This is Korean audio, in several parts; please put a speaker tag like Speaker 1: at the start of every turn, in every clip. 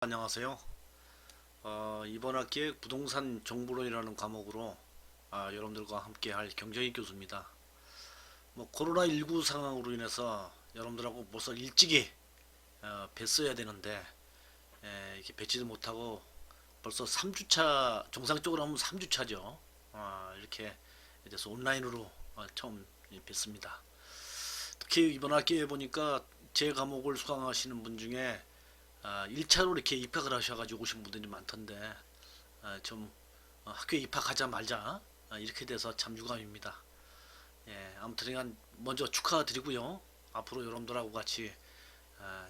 Speaker 1: 안녕하세요. 이번 학기에 부동산 정보론이라는 과목으로 여러분들과 함께 할 경정희 교수입니다. 코로나19 상황으로 인해서 여러분들하고 벌써 일찍이 뵀어야 되는데 이렇게 뵙지도 못하고 벌써 3주차, 정상적으로 하면 3주차죠. 이렇게 돼서 온라인으로 처음 뵀습니다. 특히 이번 학기에 보니까 제 과목을 수강하시는 분 중에 1차로 이렇게 입학을 하셔가지고 오신 분들이 많던데 좀 학교에 입학하자 말자 이렇게 돼서 참 유감입니다. 예, 아무튼 먼저 축하드리고요. 앞으로 여러분들하고 같이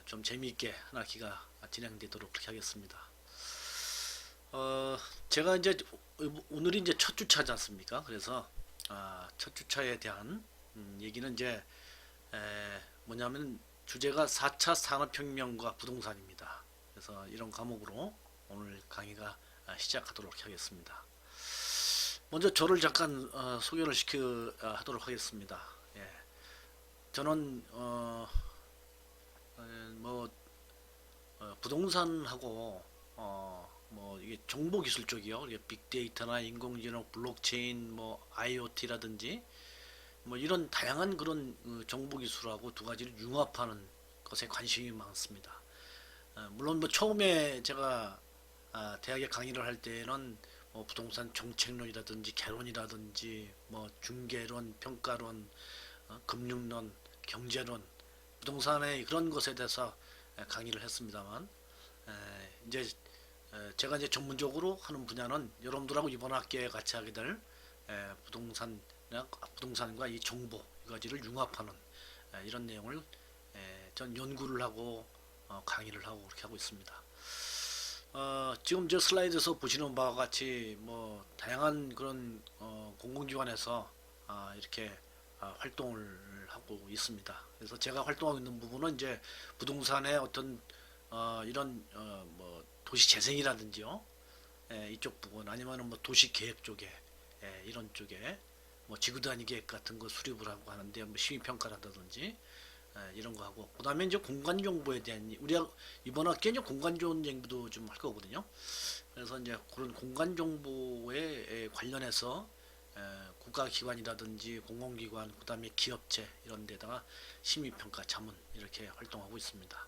Speaker 1: 좀 재미있게 한 학기가 진행되도록 그렇게 하겠습니다. 어, 제가 이제 오늘이 이제 첫 주차지 않습니까? 그래서 첫 주차에 대한 얘기는 이제 뭐냐면 주제가 4차 산업혁명과 부동산입니다. 그래서 이런 과목으로 오늘 강의가 시작하도록 하겠습니다. 먼저 저를 잠깐 소개를 하도록 하겠습니다. 예, 저는 뭐 부동산하고 이게 정보기술 쪽이요. 이게 빅데이터나 인공지능, 블록체인, IoT라든지 이런 다양한 그런 정보기술하고 두 가지를 융합하는 것에 관심이 많습니다. 물론 처음에 제가 대학에 강의를 할 때는 부동산 정책론이라든지 개론이라든지 중개론, 평가론, 금융론, 경제론, 부동산의 그런 것에 대해서 강의를 했습니다만 이제 제가 이제 전문적으로 하는 분야는 여러분들하고 이번 학기에 같이 하게 될 부동산 부동산과 이 정보 이 가지를 융합하는 이런 내용을 전 연구를 하고 강의를 하고 그렇게 하고 있습니다. 지금 저 슬라이드에서 보시는 바와 같이 다양한 그런 공공기관에서 이렇게 활동을 하고 있습니다. 그래서 제가 활동하고 있는 부분은 이제 부동산의 어떤 이런 도시 재생이라든지요, 이쪽 부분 아니면 도시 계획 쪽에 이런 쪽에 지구 단위 계획 같은 거 수립을 하고 하는데 시민 평가를 한다든지 이런 거 하고 그다음에 이제 공간 정보에 대한 우리가 이번 학기에 이제 공간 정보도 좀 할 거거든요. 그래서 이제 그런 공간 정보에 관련해서 국가기관이라든지 공공기관 그다음에 기업체 이런 데다가 심의평가 자문 이렇게 활동하고 있습니다.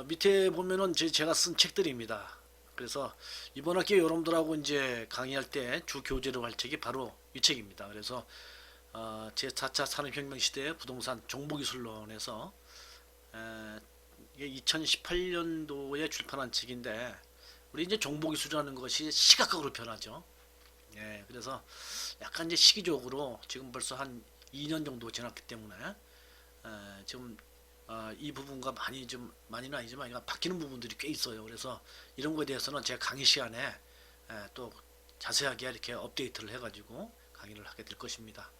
Speaker 1: 밑에 보면은 제가 쓴 책들입니다. 그래서 이번 학기에 여러분들하고 이제 강의할 때 주 교재로 할 책이 바로 이 책입니다. 그래서 제4차 산업혁명 시대의 부동산 정보기술론에서 이게 2018년도에 출판한 책인데 우리 이제 정보기술이라는 것이 시각각으로 변하죠. 예, 그래서 약간 이제 시기적으로 지금 벌써 한 2년 정도 지났기 때문에 지금 이 부분과 많이는 아니지만 바뀌는 부분들이 꽤 있어요. 그래서 이런 거에 대해서는 제가 강의 시간에 또 자세하게 이렇게 업데이트를 해가지고 강의를 하게 될 것입니다.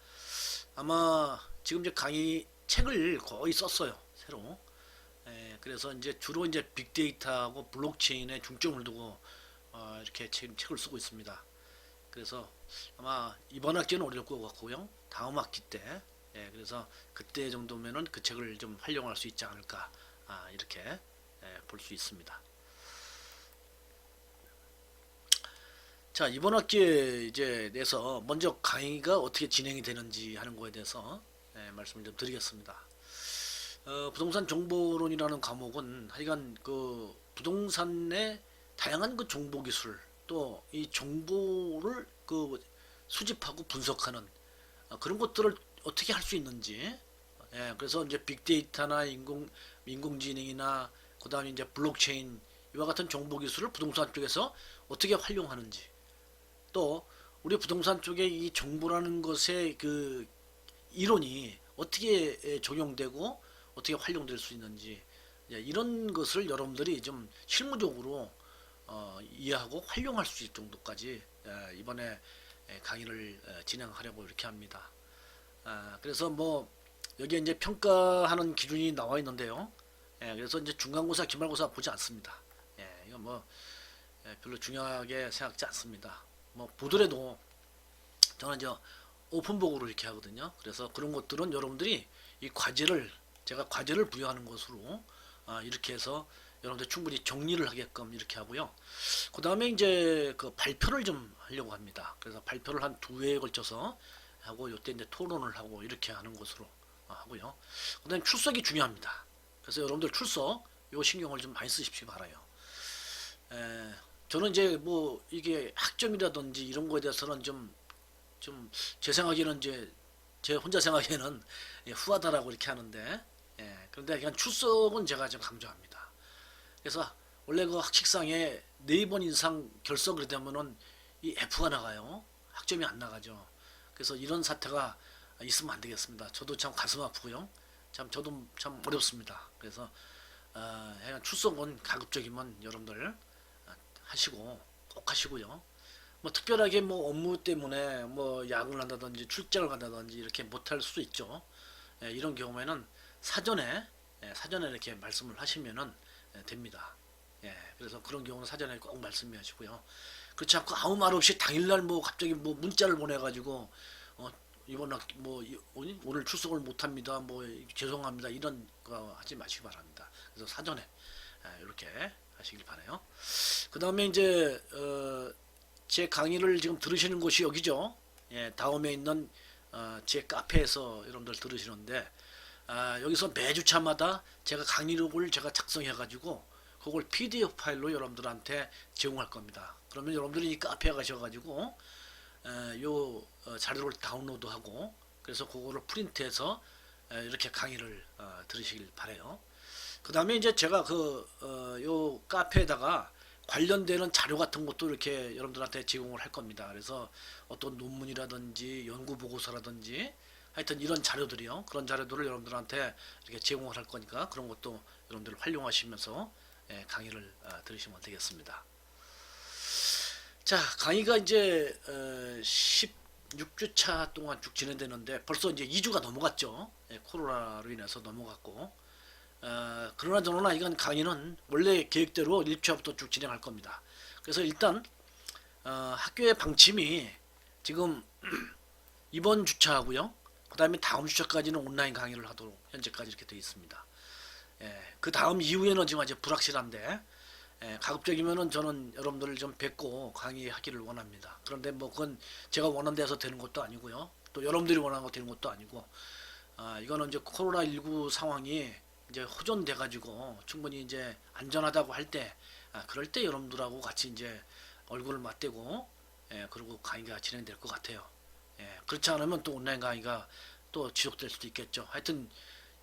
Speaker 1: 아마 지금 이제 강의 책을 거의 썼어요. 새로. 그래서 이제 주로 이제 빅데이터하고 블록체인에 중점을 두고 이렇게 책을 쓰고 있습니다. 그래서 아마 이번 학기는 어려울 것 같고요. 다음 학기 때, 그래서 그때 정도면은 그 책을 좀 활용할 수 있지 않을까, 이렇게 볼 수 있습니다. 자, 이번 학기에 이제 내서 먼저 강의가 어떻게 진행이 되는지 하는 거에 대해서 말씀을 좀 드리겠습니다. 부동산 정보론이라는 과목은 하여간 그 부동산의 다양한 그 정보 기술 또 이 정보를 그 수집하고 분석하는 그런 것들을 어떻게 할 수 있는지 그래서 이제 빅데이터나 인공지능이나 그다음에 이제 블록체인 이와 같은 정보 기술을 부동산 쪽에서 어떻게 활용하는지 또 우리 부동산 쪽에 이 정보라는 것의 그 이론이 어떻게 적용되고 어떻게 활용될 수 있는지 이런 것을 여러분들이 좀 실무적으로 이해하고 활용할 수 있을 정도까지 이번에 강의를 진행하려고 이렇게 합니다. 그래서 여기에 이제 평가하는 기준이 나와 있는데요. 그래서 이제 중간고사, 기말고사 보지 않습니다. 이건 별로 중요하게 생각지 않습니다. 보더라도 저는 이제 오픈북으로 이렇게 하거든요. 그래서 그런 것들은 여러분들이 이 과제를 제가 과제를 부여하는 것으로 이렇게 해서 여러분들 충분히 정리를 하게끔 이렇게 하고요. 그 다음에 이제 그 발표를 좀 하려고 합니다. 그래서 발표를 한 두 회에 걸쳐서 하고 요때 이제 토론을 하고 이렇게 하는 것으로 하고요. 그 다음에 출석이 중요합니다. 그래서 여러분들 출석 요 신경을 좀 많이 쓰십시오 바라요. 에, 저는 이제 뭐 이게 학점이라든지 이런 거에 대해서는 좀 제 생각에는 이제 제 혼자 생각에는 후하다라고 이렇게 하는데 그런데 그냥 출석은 제가 좀 강조합니다. 그래서 원래 그 학칙상에 4번 이상 결석을 되면은 이 F가 나가요. 학점이 안 나가죠. 그래서 이런 사태가 있으면 안 되겠습니다. 저도 참 가슴 아프고요. 참 저도 참 어렵습니다. 그래서 출석은 가급적이면 여러분들 하시고 꼭 하시고요. 뭐 특별하게 뭐 업무 때문에 뭐 야근을 한다든지 출장을 간다든지 이렇게 못할 수도 있죠. 이런 경우에는 사전에 사전에 이렇게 말씀을 하시면은 됩니다. 그래서 그런 경우는 사전에 꼭 말씀해 하시고요. 그렇지 않고 아무 말 없이 당일날 뭐 갑자기 뭐 문자를 보내가지고 이번 뭐 오늘 출석을 못합니다. 뭐 죄송합니다. 이런 거 하지 마시기 바랍니다. 그래서 사전에 이렇게 하시길 바라요. 그 다음에 이제 제 강의를 지금 들으시는 곳이 여기죠. 다음에 있는 제 카페에서 여러분들 들으시는데 여기서 매주차마다 제가 강의록을 제가 작성해 가지고 그걸 PDF 파일로 여러분들한테 제공할 겁니다. 그러면 여러분들이 이 카페에 가셔가지고 요 자료를 다운로드하고 그래서 그거를 프린트해서 이렇게 강의를 들으시길 바래요. 그 다음에 이제 제가 요 카페에다가 관련되는 자료 같은 것도 이렇게 여러분들한테 제공을 할 겁니다. 그래서 어떤 논문이라든지 연구 보고서라든지 하여튼 이런 자료들이요. 그런 자료들을 여러분들한테 이렇게 제공을 할 거니까 그런 것도 여러분들 활용하시면서 강의를 들으시면 되겠습니다. 자, 강의가 이제 16주차 동안 쭉 진행되는데 벌써 이제 2주가 넘어갔죠. 코로나로 인해서 넘어갔고 그러나 저러나 이건 강의는 원래 계획대로 1주차부터 쭉 진행할 겁니다. 그래서 일단 학교의 방침이 지금 이번 주차하고요. 그 다음에 다음 주차까지는 온라인 강의를 하도록 현재까지 이렇게 되어 있습니다. 그 다음 이후에는 지금 아직 불확실한데 가급적이면은 저는 여러분들을 좀 뵙고 강의하기를 원합니다. 그런데 뭐 그건 제가 원하는 데서 되는 것도 아니고요. 또 여러분들이 원하는 거 되는 것도 아니고 이거는 이제 코로나19 상황이 이제 호전돼 가지고 충분히 이제 안전하다고 할 때 그럴 때 여러분들하고 같이 이제 얼굴을 맞대고 그리고 강의가 진행될 것 같아요. 그렇지 않으면 또 온라인 강의가 또 지속될 수도 있겠죠. 하여튼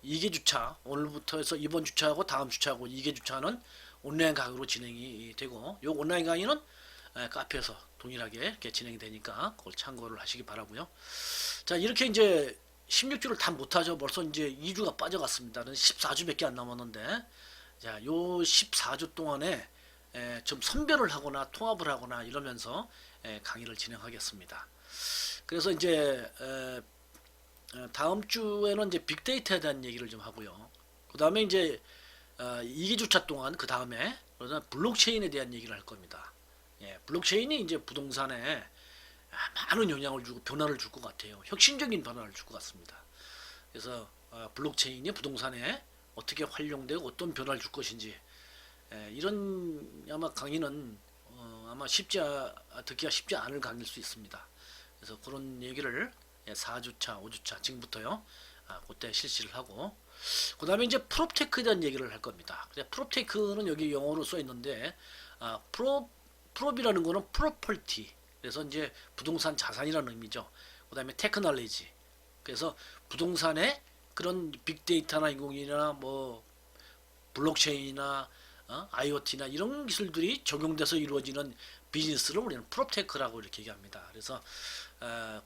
Speaker 1: 2개 주차 오늘부터 해서 이번 주차하고 다음 주차하고 2개 주차는 온라인 강의로 진행이 되고 요 온라인 강의는 카페에서 동일하게 이렇게 진행이 되니까 그걸 참고를 하시기 바라고요. 자, 이렇게 이제 16주를 다 못하죠. 벌써 이제 2주가 빠져갔습니다. 14주밖에 안 남았는데 자, 요 14주 동안에 좀 선별을 하거나 통합을 하거나 이러면서 강의를 진행하겠습니다. 그래서 이제 다음 주에는 이제 빅데이터에 대한 얘기를 좀 하고요. 그 다음에 이제 2주차 동안 그 다음에 블록체인에 대한 얘기를 할 겁니다. 블록체인이 이제 부동산에 많은 영향을 주고 변화를 줄 것 같아요. 혁신적인 변화를 줄 것 같습니다. 그래서 블록체인이 부동산에 어떻게 활용되고 어떤 변화를 줄 것인지 이런 아마 강의는 아마 듣기가 쉽지 않을 강의일 수 있습니다. 그래서 그런 얘기를 4주차, 5주차 지금부터요. 그때 실시를 하고 그 다음에 이제 프롭테크에 대한 얘기를 할 겁니다. 프롭테크는 여기 영어로 써 있는데 프롭이라는 거는 프로퍼티 그래서 이제 부동산 자산이라는 의미죠. 그 다음에 테크놀로지 그래서 부동산에 그런 빅데이터나 인공지능이나 뭐 블록체인이나 IoT나 이런 기술들이 적용돼서 이루어지는 비즈니스를 우리는 프롭테크라고 이렇게 얘기합니다. 그래서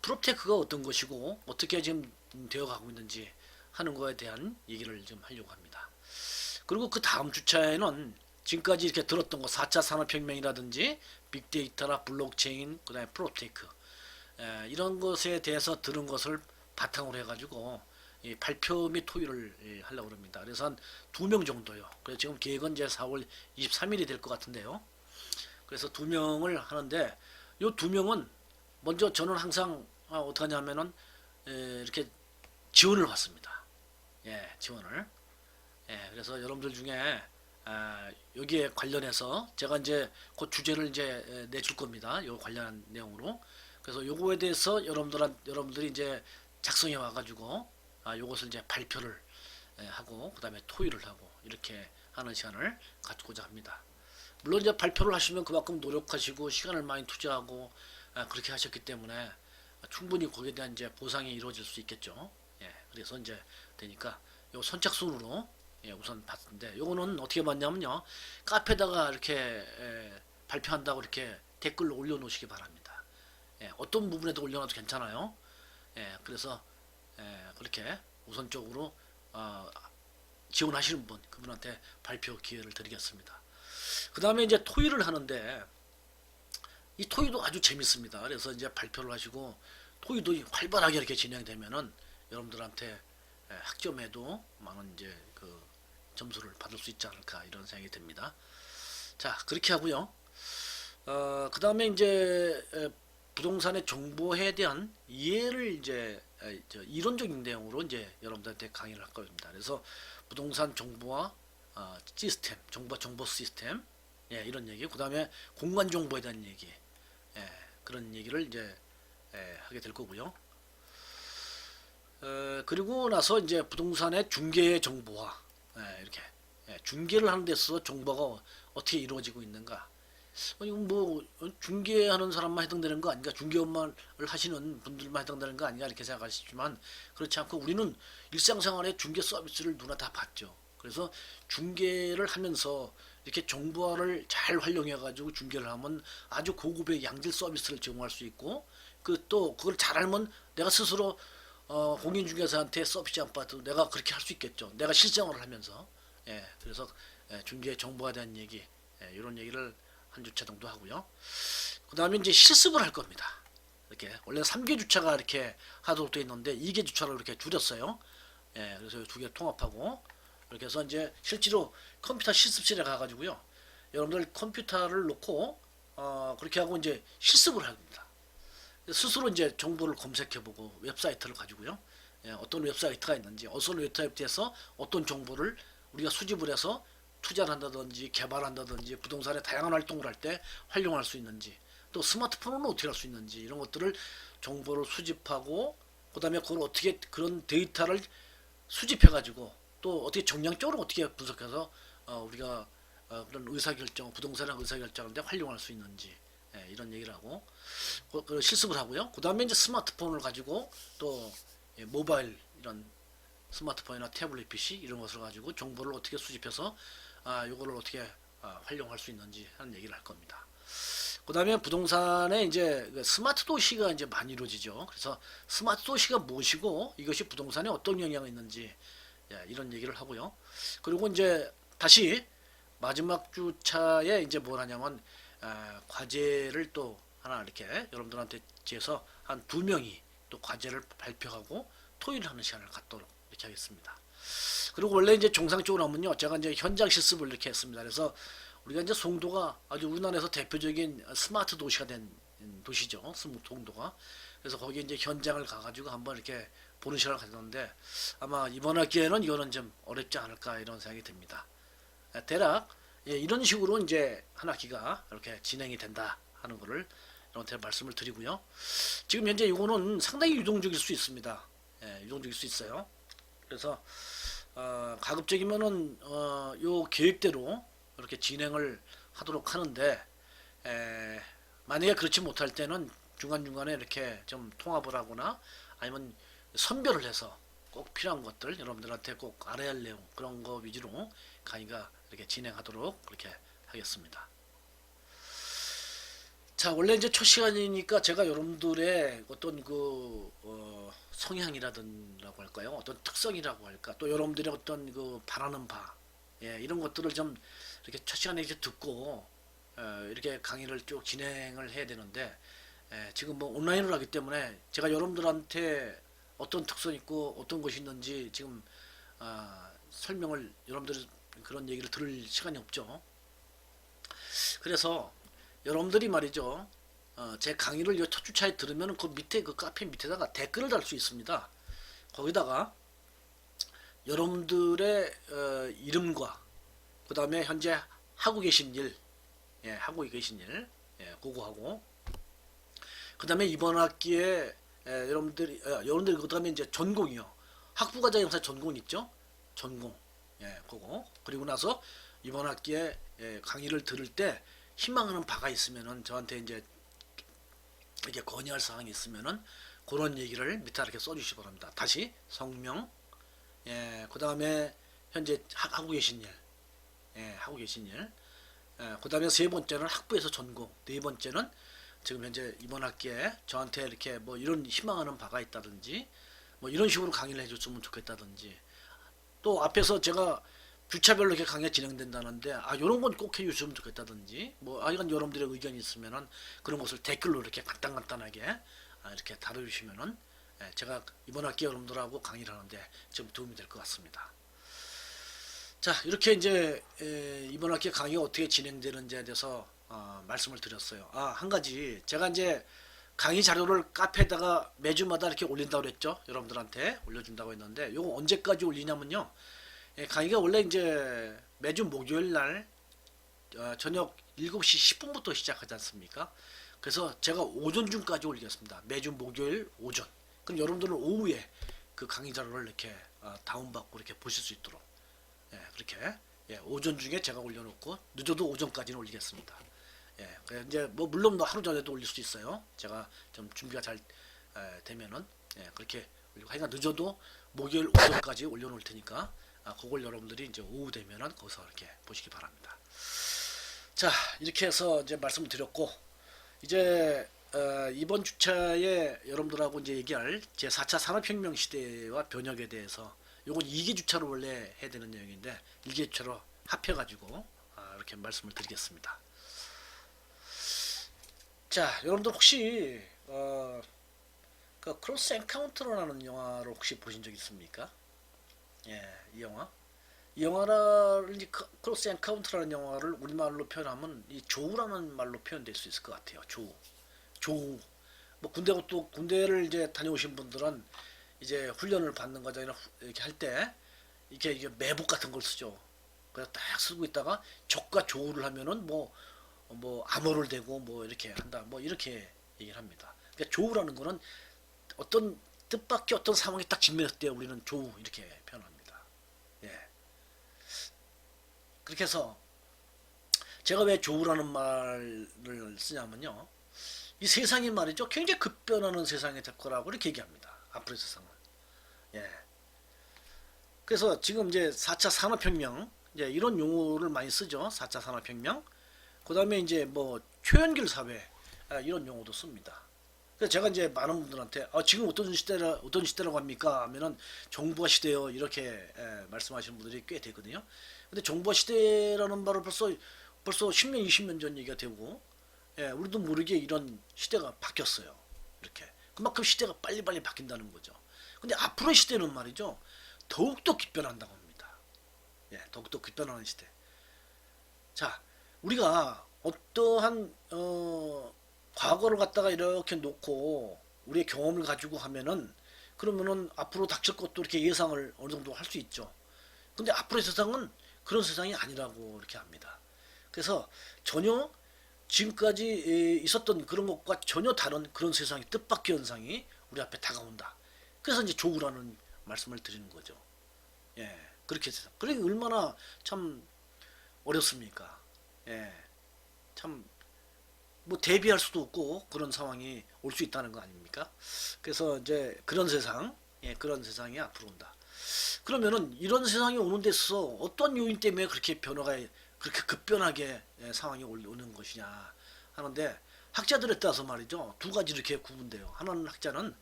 Speaker 1: 프롭테크가 어떤 것이고 어떻게 지금 되어가고 있는지 하는 거에 대한 얘기를 좀 하려고 합니다. 그리고 그 다음 주차에는 지금까지 이렇게 들었던 거 4차 산업혁명이라든지 빅데이터나 블록체인 그 다음에 프롭테크 이런 것에 대해서 들은 것을 바탕으로 해가지고 발표 및 토의를 하려고 합니다. 그래서 한 2명 정도요. 그래서 지금 계획은 이제 4월 23일이 될 것 같은데요. 그래서 2명을 하는데 이 2명은 먼저 저는 항상 어떻게 하냐면은 이렇게 지원을 받습니다. 지원을. 그래서 여러분들 중에 여기에 관련해서 제가 이제 그 주제를 이제 내줄 겁니다. 요 관련한 내용으로. 그래서 요거에 대해서 여러분들이 이제 작성해 와가지고 요것을 이제 발표를 하고 그다음에 토의를 하고 이렇게 하는 시간을 갖고자 합니다. 물론 이제 발표를 하시면 그만큼 노력하시고 시간을 많이 투자하고 그렇게 하셨기 때문에 충분히 거기에 대한 이제 보상이 이루어질 수 있겠죠. 예, 그래서 이제 되니까 요 선착순으로 우선 봤는데 요거는 어떻게 봤냐면요. 카페에다가 이렇게 발표한다고 이렇게 댓글로 올려놓으시기 바랍니다. 어떤 부분에도 올려놔도 괜찮아요. 그래서 그렇게 우선적으로 지원하시는 분 그분한테 발표 기회를 드리겠습니다. 그 다음에 이제 토의를 하는데 이 토의도 아주 재밌습니다. 그래서 이제 발표를 하시고 토의도 활발하게 이렇게 진행되면은 여러분들한테 학점에도 많은 이제 그 점수를 받을 수 있지 않을까 이런 생각이 듭니다. 자 그렇게 하고요. 그 다음에 이제 부동산의 정보에 대한 이해를 이제 이론적인 내용으로 이제 여러분들한테 강의를 할 겁니다. 그래서 부동산 정보와 시스템, 정보 시스템, 이런 얘기. 그 다음에 공간 정보에 대한 얘기, 그런 얘기를 이제 하게 될 거고요. 그리고 나서 이제 부동산의 중개 정보와 이렇게 중개를 하는 데서 정보가 어떻게 이루어지고 있는가. 이건 뭐 중개하는 사람만 해당되는 거 아닌가, 중개업만을 하시는 분들만 해당되는 거 아닌가 이렇게 생각하시지만 그렇지 않고 우리는 일상생활에 중개 서비스를 누구나 다 받죠. 그래서 중개를 하면서 이렇게 정보화를 잘 활용해 가지고 중개를 하면 아주 고급의 양질 서비스를 제공할 수 있고 그 또 그걸 잘 알면 내가 스스로 공인중개사한테 서비스 안 받아도 내가 그렇게 할 수 있겠죠. 내가 실생활을 하면서. 그래서 중개 정보에 대한 얘기, 이런 얘기를 한 주차 정도 하고요. 그 다음에 이제 실습을 할 겁니다. 이렇게 원래 3개 주차가 이렇게 하도록 되어 있는데 2개 주차로 이렇게 줄였어요. 그래서 두 개 통합하고 이렇게 해서 이제 실제로 컴퓨터 실습실에 가가지고요. 여러분들 컴퓨터를 놓고 그렇게 하고 이제 실습을 합니다. 스스로 이제 정보를 검색해보고 웹사이트를 가지고요. 어떤 웹사이트가 있는지, 어떤 웹사이트에서 어떤 정보를 우리가 수집을 해서 투자를 한다든지 개발한다든지 부동산의 다양한 활동을 할 때 활용할 수 있는지, 또 스마트폰으로 어떻게 할 수 있는지 이런 것들을 정보를 수집하고 그 다음에 그걸 어떻게 그런 데이터를 수집해가지고 또 어떻게 정량적으로 어떻게 분석해서 우리가 그런 의사결정, 부동산의 의사결정을 활용할 수 있는지 이런 얘기를 하고 그 실습을 하고요. 그 다음에 이제 스마트폰을 가지고 또 모바일 이런 스마트폰이나 태블릿 PC 이런 것을 가지고 정보를 어떻게 수집해서 요거를 어떻게 활용할 수 있는지 하는 얘기를 할 겁니다. 그 다음에 부동산에 이제 스마트 도시가 이제 많이 이루어지죠. 그래서 스마트 도시가 무엇이고 이것이 부동산에 어떤 영향이 있는지 이런 얘기를 하고요. 그리고 이제 다시 마지막 주차에 이제 뭘 하냐면 과제를 또 하나 이렇게 여러분들한테 제서 한 2명이 또 과제를 발표하고 토의를 하는 시간을 갖도록 이렇게 하겠습니다. 그리고 원래 이제 정상적으로 하면요, 제가 이제 현장 실습을 이렇게 했습니다. 그래서 우리가 이제 송도가 아주 우리나라에서 대표적인 스마트 도시가 된 도시죠. 송도가. 그래서 거기에 이제 현장을 가가지고 한번 이렇게 보는 시간을 가졌는데 아마 이번 학기에는 이거는 좀 어렵지 않을까 이런 생각이 듭니다. 대략 이런 식으로 이제 한 학기가 이렇게 진행이 된다 하는 거를 여러분한테 말씀을 드리고요. 지금 현재 이거는 상당히 유동적일 수 있습니다. 유동적일 수 있어요. 그래서 가급적이면은 요 계획대로 이렇게 진행을 하도록 하는데 만약에 그렇지 못할 때는 중간중간에 이렇게 좀 통합을 하거나 아니면 선별을 해서 꼭 필요한 것들 여러분들한테 꼭 알아야 할 내용 그런 거 위주로 강의가 이렇게 진행하도록 그렇게 하겠습니다. 자, 원래 이제 첫 시간이니까 제가 여러분들의 어떤 그 성향이라든라고 할까요? 어떤 특성이라고 할까? 또 여러분들의 어떤 그 바라는 바, 이런 것들을 좀 이렇게 첫 시간에 이렇게 듣고 이렇게 강의를 쭉 진행을 해야 되는데 지금 뭐 온라인으로 하기 때문에 제가 여러분들한테 어떤 특성 있고 어떤 것이 있는지 지금 설명을 여러분들 그런 얘기를 들을 시간이 없죠. 그래서 여러분들이 말이죠. 제 강의를 첫 주차에 들으면 그 밑에 그 카페 밑에다가 댓글을 달 수 있습니다. 거기다가 여러분들의 이름과 그 다음에 현재 하고 계신 일, 하고 계신 일, 그거 하고, 그 다음에 이번 학기에 여러분들이 그 다음에 이제 전공이요. 학부과정 영사 전공 있죠? 전공, 그거. 그리고 나서 이번 학기에 강의를 들을 때 희망하는 바가 있으면은 저한테 이제 이렇게 건의할 사항이 있으면은 그런 얘기를 밑에 이렇게 써주시기 바랍니다. 다시 성명, 그 다음에 현재 하고 계신 일, 하고 계신 일, 그 다음에 세 번째는 학부에서 전공, 네 번째는 지금 현재 이번 학기에 저한테 이렇게 뭐 이런 희망하는 바가 있다든지 뭐 이런 식으로 강의를 해줬으면 좋겠다든지 또 앞에서 제가 주차별로 이렇게 강의가 진행된다는데 이런 건 꼭 해주시면 좋겠다든지 뭐 이건 여러분들의 의견이 있으면은 그런 것을 댓글로 이렇게 간단하게 이렇게 다뤄주시면은 제가 이번 학기 여러분들하고 강의를 하는데 좀 도움이 될 것 같습니다. 자, 이렇게 이제 이번 학기 강의가 어떻게 진행되는지에 대해서 말씀을 드렸어요. 한 가지 제가 이제 강의 자료를 카페에다가 매주마다 이렇게 올린다고 그랬죠. 여러분들한테 올려준다고 했는데 요거 언제까지 올리냐면요. 강의가 원래 이제 매주 목요일 날 저녁 7시 10분부터 시작하지 않습니까? 그래서 제가 오전 중까지 올리겠습니다. 매주 목요일 오전. 그럼 여러분들은 오후에 그 강의 자료를 이렇게 다운받고 이렇게 보실 수 있도록 그렇게 오전 중에 제가 올려놓고 늦어도 오전까지는 올리겠습니다. 이제 뭐 물론 뭐 하루 전에도 올릴 수 있어요. 제가 좀 준비가 잘 되면은 그렇게 올리고 하여간 늦어도 목요일 오전까지 올려놓을 테니까 그걸 여러분들이 이제 오후 되면은 거기서 이렇게 보시기 바랍니다. 자, 이렇게 해서 이제 말씀을 드렸고 이제 이번 주차에 여러분들하고 이제 얘기할 제 4차 산업혁명 시대와 변혁에 대해서 요건 2기 주차로 원래 해야 되는 내용인데 1기 주차로 합해가지고 이렇게 말씀을 드리겠습니다. 자, 여러분들 혹시 그 크로스 엔카운터라는 영화를 혹시 보신 적 있습니까? 이 영화. 이 영화를 크로스 엔카운터라는 영화를 우리말로 표현하면 이 조우라는 말로 표현될 수 있을 것 같아요. 조우. 뭐 군대를 이제 다녀오신 분들은 이제 훈련을 받는 과정이나 이렇게 할 때 이게 매복 같은 걸 쓰죠. 그래서 딱 쓰고 있다가 적과 조우를 하면은 뭐 암호를 대고 뭐 이렇게 한다. 뭐 이렇게 얘기를 합니다. 그러니까 조우라는 거는 어떤 뜻밖의 어떤 상황이 딱 직면했을 때 우리는 조우 이렇게 표현합니다. 그렇게 해서 제가 왜 조우라는 말을 쓰냐면요. 이 세상이 말이죠. 굉장히 급변하는 세상이 될 거라고 이렇게 얘기합니다. 앞으로의 세상은. 그래서 지금 이제 4차 산업혁명 이제 이런 용어를 많이 쓰죠. 4차 산업혁명. 그 다음에 이제 뭐 초연결 사회 이런 용어도 씁니다. 그래서 제가 이제 많은 분들한테 지금 어떤 시대라고 합니까? 하면은 정보화 시대요 이렇게 말씀하시는 분들이 꽤 되거든요. 근데 정보화 시대라는 말을 벌써 10년 20년 전 얘기가 되고 우리도 모르게 이런 시대가 바뀌었어요. 이렇게 그만큼 시대가 빨리빨리 바뀐다는 거죠. 근데 앞으로의 시대는 말이죠. 더욱더 급변한다고 합니다. 더욱더 급변하는 시대. 자, 우리가 어떠한 과거를 갖다가 이렇게 놓고 우리의 경험을 가지고 하면은 그러면은 앞으로 닥칠 것도 이렇게 예상을 어느 정도 할 수 있죠. 근데 앞으로의 세상은 그런 세상이 아니라고 이렇게 합니다. 그래서 전혀 지금까지 있었던 그런 것과 전혀 다른 그런 세상이 뜻밖의 현상이 우리 앞에 다가온다. 그래서 이제 조우라는 말씀을 드리는 거죠. 그렇게 해서 그러니 얼마나 참 어렵습니까? 참 뭐 대비할 수도 없고 그런 상황이 올 수 있다는 거 아닙니까? 그래서 이제 그런 세상, 그런 세상이 앞으로 온다. 그러면은 이런 세상이 오는 데서 어떤 요인 때문에 그렇게 변화가 그렇게 급변하게 상황이 오는 것이냐 하는데 학자들에 따라서 말이죠. 두 가지 이렇게 구분돼요. 하나는 학자는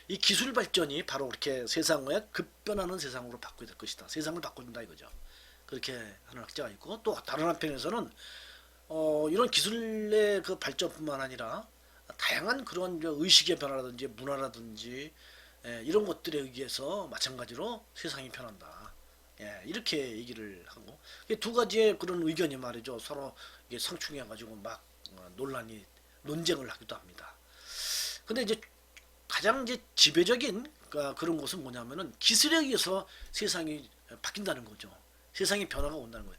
Speaker 1: 이 기술 발전이 바로 그렇게 세상의 급변하는 세상으로 바꿔야 될 것이다. 세상을 바꿔준다 이거죠. 그렇게 하는 학자가 있고 또 다른 한편에서는 이런 기술의 그 발전뿐만 아니라 다양한 그런 의식의 변화라든지 문화라든지 이런 것들에 의해서 마찬가지로 세상이 변한다. 이렇게 얘기를 하고 두 가지의 그런 의견이 말이죠. 서로 이게 상충해가지고 막 논쟁을 하기도 합니다. 근데 이제 가장 이제 지배적인 그런 것은 뭐냐면은 기술에 의해서 세상이 바뀐다는 거죠. 세상의 변화가 온다는 거예요.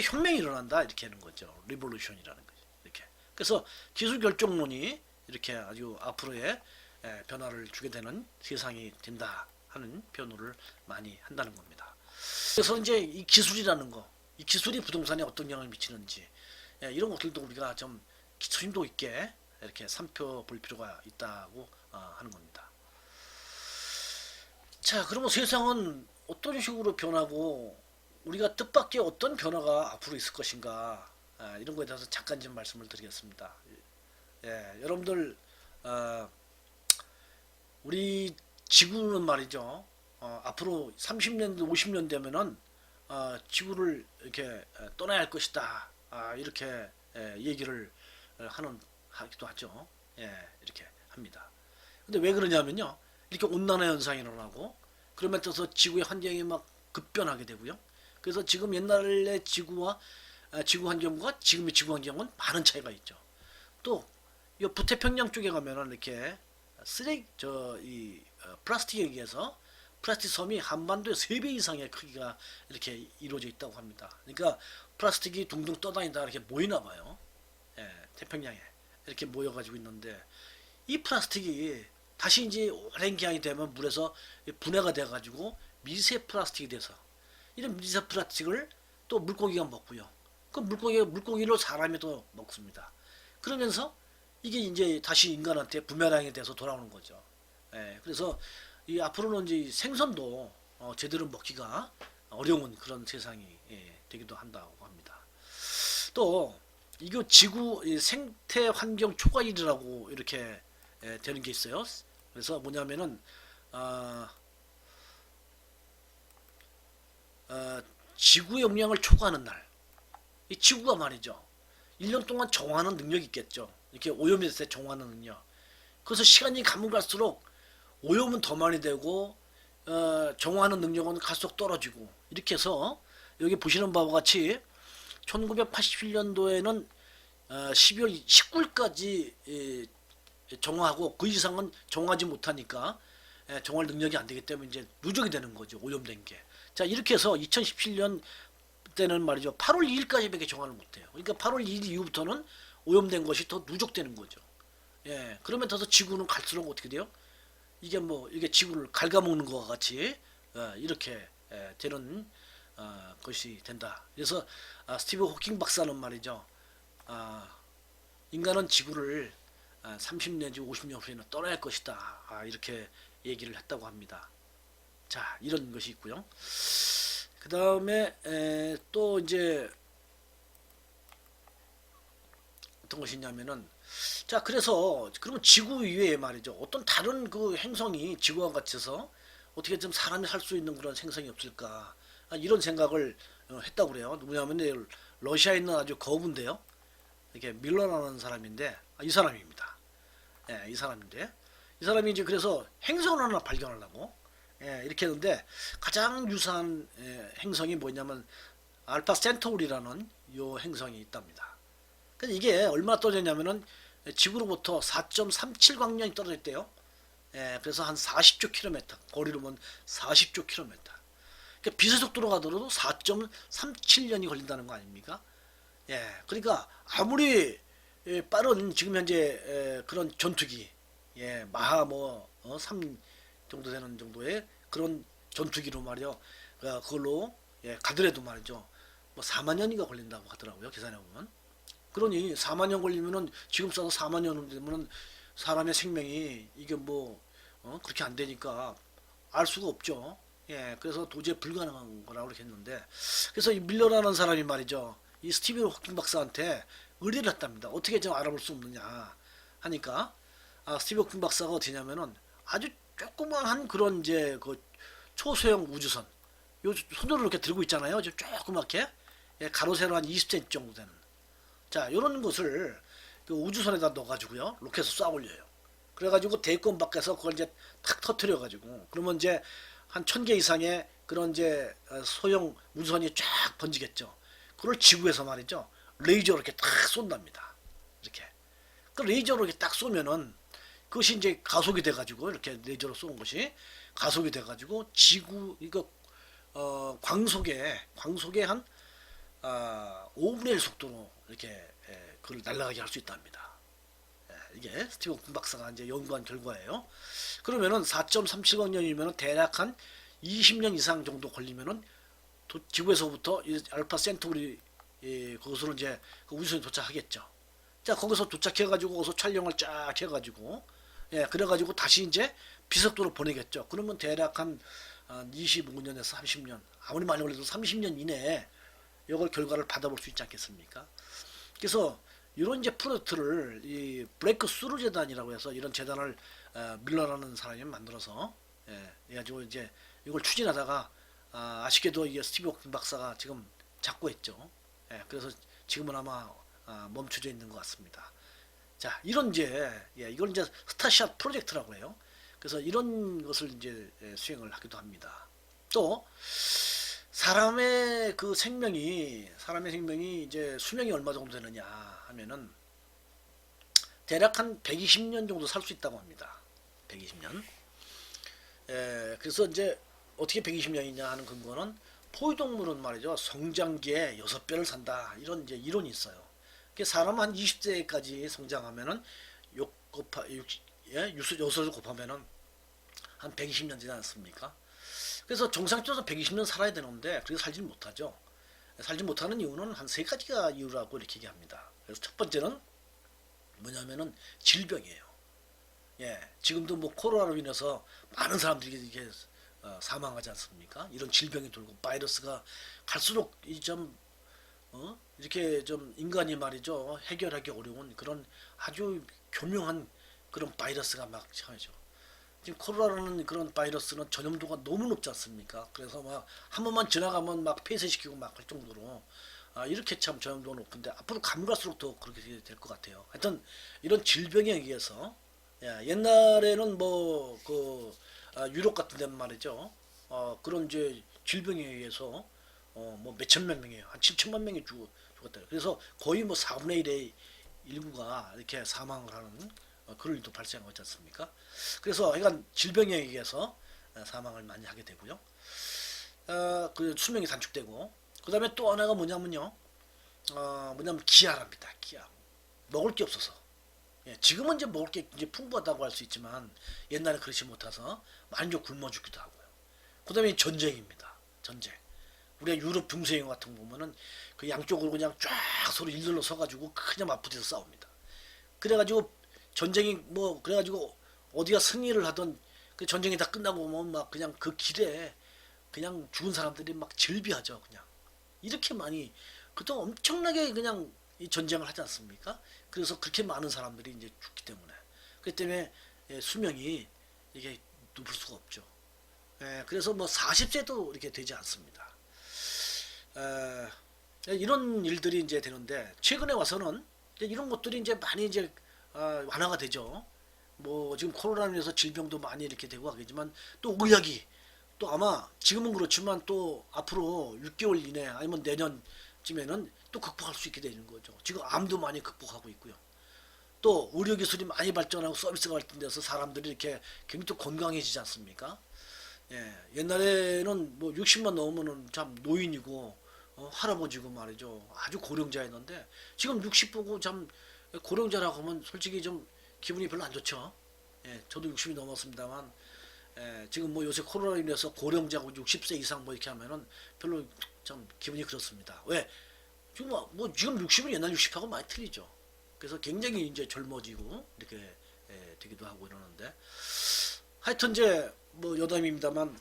Speaker 1: 혁명이 일어난다 이렇게 하는 거죠. 리볼루션이라는 거죠. 이렇게. 그래서 기술 결정론이 이렇게 아주 앞으로의 변화를 주게 되는 세상이 된다 하는 변호를 많이 한다는 겁니다. 그래서 이제 이 기술이라는 거, 이 기술이 부동산에 어떤 영향을 미치는지 이런 것들도 우리가 좀 심도 있게 이렇게 살펴볼 필요가 있다고 하는 겁니다. 자, 그러면 세상은 어떤 식으로 변하고 우리가 뜻밖의 어떤 변화가 앞으로 있을 것인가 이런 거에 대해서 잠깐 좀 말씀을 드리겠습니다. 여러분들 우리 지구는 말이죠. 앞으로 30년, 50년 되면은 지구를 이렇게 떠나야 할 것이다. 이렇게 얘기를 하기도 하죠. 이렇게 합니다. 근데 왜 그러냐면요. 이렇게 온난화 현상이 일어나고 그러면 떠서 지구의 환경이 막 급변하게 되고요. 그래서 지금 옛날의 지구 환경과 지금의 지구 환경은 많은 차이가 있죠. 또 이 북태평양 쪽에 가면은 이렇게 쓰레기 이 플라스틱에 의해서 플라스틱 섬이 한반도의 3배 이상의 크기가 이렇게 이루어져 있다고 합니다. 그러니까 플라스틱이 둥둥 떠다니다 이렇게 모이나 봐요. 태평양에 이렇게 모여가지고 있는데 이 플라스틱이 다시 이제 오랜 기간이 되면 물에서 분해가 돼가지고 미세 플라스틱이 돼서 이런 미세 플라스틱을 또 물고기가 먹고요. 그 물고기를 사람이 또 먹습니다. 그러면서 이게 이제 다시 인간한테 부메랑이 돼서 돌아오는 거죠. 그래서 이 앞으로는 이제 생선도 제대로 먹기가 어려운 그런 세상이 되기도 한다고 합니다. 또 이거 지구 생태 환경 초과일이라고 이렇게 되는 게 있어요. 그래서 뭐냐면은 지구의 영향을 초과하는 날. 이 지구가 말이죠. 1년 동안 정화하는 능력이 있겠죠. 이렇게 오염이 됐을 때 정화하는 능력. 그래서 시간이 가면 갈수록 오염은 더 많이 되고 정화하는 능력은 갈수록 떨어지고 이렇게 해서 여기 보시는 바와 같이 1987년도에는 12월 19일까지 정화하고 그 이상은 정화하지 못하니까 정화할 능력이 안 되기 때문에 이제 누적이 되는 거죠. 오염된 게. 자, 이렇게 해서 2017년 때는 말이죠. 8월 2일까지밖에 정화를 못해요. 그러니까 8월 2일 이후부터는 오염된 것이 더 누적되는 거죠. 그러면 더서 지구는 갈수록 어떻게 돼요? 이게 지구를 갉아먹는 것과 같이 이렇게 되는 것이 된다. 그래서 스티브 호킹 박사는 말이죠. 인간은 지구를 30년 내지 50년 후에는 떠나야 할 것이다. 이렇게 얘기를 했다고 합니다. 자, 이런 것이 있고요. 그 다음에 또 이제 어떤 것이 있냐면은 자, 그래서 그러면 지구 위에 말이죠. 어떤 다른 그 행성이 지구와 같이서 어떻게 좀 사람이 살 수 있는 그런 행성이 없을까? 이런 생각을 했다고 그래요. 누구냐면 러시아에 있는 아주 거부인데요. 이렇게 밀러라는 사람인데 이 사람입니다. 이 사람인데 이 사람이 이제 그래서 행성을 하나 발견하려고 이렇게 했는데 가장 유사한 행성이 뭐냐면 알파 센토리라는 요 행성이 있답니다. 근데 이게 얼마나 떨어졌냐면은 지구로부터 4.37 광년이 떨어져 있대요. 그래서 한 40조 킬로미터 거리로면 40조 킬로미터. 그러니까 빛의 속도로 가더라도 4.37년이 걸린다는 거 아닙니까? 그러니까 아무리 빠른 지금 현재 그런 전투기, 마하 3 정도 되는 정도의 그런 전투기로 말이요. 그걸로 가더라도 말이죠. 뭐 4만 년이가 걸린다고 하더라고요. 계산해 보면. 그러니 4만 년 걸리면은 지금 써서 4만 년 되면은 사람의 생명이 이게 그렇게 안 되니까 알 수가 없죠. 그래서 도저히 불가능한 거라고 그렇게 했는데 그래서 이 밀러라는 사람이 말이죠. 이 스티븐 호킹 박사한테 의뢰를 했답니다. 어떻게 좀 알아볼 수 없느냐 하니까 스티븐 호킹 박사가 어떻게 냐면은 아주 조그만한 그런 이제 그 초소형 우주선 요 손으로 이렇게 들고 있잖아요. 좀 조그맣게 가로 세로 한 20cm 정도 되는 자 요런 것을 그 우주선에다 넣어가지고요 로켓을 쏴 올려요. 그래가지고 대권 밖에서 그걸 이제 탁 터트려가지고 그러면 이제 한 1000개 이상의 그런 이제 소형 우주선이 쫙 번지겠죠. 그걸 지구에서 말이죠 레이저로 이렇게 탁 쏜답니다. 이렇게 그 레이저로 이렇게 딱 쏘면은 그것이 이제 가속이 돼가지고 이렇게 레이저로 쏜 것이 가속이 돼가지고 지구 이거 광속에 한 5분의 1 속도로 이렇게 그걸 날아가게 할 수 있답니다. 이게 스티븐 홈 박사가 이제 연구한 결과예요. 그러면은 4.37억 년이면은 대략 한 20년 이상 정도 걸리면은 지구에서부터 알파 센토리 거기서 이제 그 우주선에 도착하겠죠. 자, 거기서 도착해가지고 거기서 촬영을 쫙 해가지고 그래가지고 다시 이제 비속도로 보내겠죠. 그러면 대략 한 25년에서 30년, 아무리 많이 걸려도 30년 이내에 이걸 결과를 받아볼 수 있지 않겠습니까? 그래서 이런 이제 프로젝트를 이 브레이크 스루 재단이라고 해서 이런 재단을 밀러라는 사람이 만들어서 해가지고 이제 이걸 추진하다가 아쉽게도 이게 스티브 호킹 박사가 지금 잡고 했죠. 그래서 지금은 아마 멈춰져 있는 것 같습니다. 자, 이런 이제 이걸 이제 스타샷 프로젝트라고 해요. 그래서 이런 것을 이제 수행을 하기도 합니다. 또 사람의 생명이 이제 수명이 얼마 정도 되느냐 하면은 대략 한 120년 정도 살 수 있다고 합니다. 120년. 그래서 이제 어떻게 120년이냐 하는 근거는 포유동물은 말이죠. 성장기에 6배를 산다. 이런 이제 이론이 있어요. 사람 한 20세까지 성장하면은 6을 곱하면은 한 120년 되지 않습니까? 그래서 정상적으로 120년 살아야 되는데 그렇게 살지 못하죠. 살지 못하는 이유는 한 세 가지가 이유라고 이렇게 얘기합니다. 그래서 첫 번째는 뭐냐면은 질병이에요. 지금도 뭐 코로나로 인해서 많은 사람들이 이게 사망하지 않습니까? 이런 질병이 돌고 바이러스가 갈수록 이렇게 좀 인간이 말이죠 해결하기 어려운 그런 아주 교묘한 그런 바이러스가 막 생겨죠. 지금 코로나라는 그런 바이러스는 전염도가 너무 높지 않습니까? 그래서 막 한 번만 지나가면 막 폐쇄시키고 막 할 정도로 이렇게 참 전염도가 높은데 앞으로 가면 갈수록 더 그렇게 될 것 같아요. 하여튼 이런 질병에 의해서 옛날에는 뭐그 유럽 같은 데는 말이죠. 그런 이제 질병에 의해서 뭐 몇천만 명이에요. 한 7천만 명이 죽었다. 그래서 거의 뭐 4분의 1의 인구가 이렇게 사망을 하는 그런 일도 발생하고 있지 않습니까? 그래서 약간 질병에 의해서 사망을 많이 하게 되고요. 그 수명이 단축되고 그 다음에 또 하나가 뭐냐면 기아랍니다. 기아. 먹을 게 없어서. 지금은 이제 먹을 게 이제 풍부하다고 할 수 있지만 옛날에 그렇지 못해서 많이 좀 굶어 죽기도 하고요. 그 다음에 전쟁입니다. 전쟁. 우리가 유럽 중세영 같은 거 보면은 그 양쪽으로 그냥 쫙 서로 일렬로 서가지고 그냥 맞붙어서 싸웁니다. 그래가지고 전쟁이 뭐 그래가지고 어디가 승리를 하던 그 전쟁이 다 끝나고 보면 막 그냥 그 길에 그냥 죽은 사람들이 막 즐비하죠. 그냥 이렇게 많이 그동안 엄청나게 그냥 이 전쟁을 하지 않습니까? 그래서 그렇게 많은 사람들이 이제 죽기 때문에 그렇기 때문에 수명이 이게 높을 수가 없죠. 그래서 뭐 40세도 이렇게 되지 않습니다. 이런 일들이 이제 되는데 최근에 와서는 이런 것들이 이제 많이 이제 완화가 되죠. 뭐 지금 코로나로 인해서 질병도 많이 이렇게 되고 하겠지만 또 의학이 또 아마 지금은 그렇지만 또 앞으로 6개월 이내 아니면 내년쯤에는 또 극복할 수 있게 되는 거죠. 지금 암도 많이 극복하고 있고요. 또 의료 기술이 많이 발전하고 서비스가 발전돼서 사람들이 이렇게 굉장히 또 건강해지지 않습니까? 옛날에는 뭐 60만 넘으면은 참 노인이고 할아버지고 말이죠. 아주 고령자였는데 지금 60 보고 참 고령자라고 하면 솔직히 좀 기분이 별로 안 좋죠. 저도 60이 넘었습니다만 지금 뭐 요새 코로나로 인해서 고령자고 60세 이상 뭐 이렇게 하면은 별로 좀 기분이 그렇습니다. 왜? 지금 뭐 지금 60은 옛날 60하고 많이 틀리죠. 그래서 굉장히 이제 젊어지고 이렇게 되기도 하고 이러는데 하여튼 이제 뭐 여담입니다만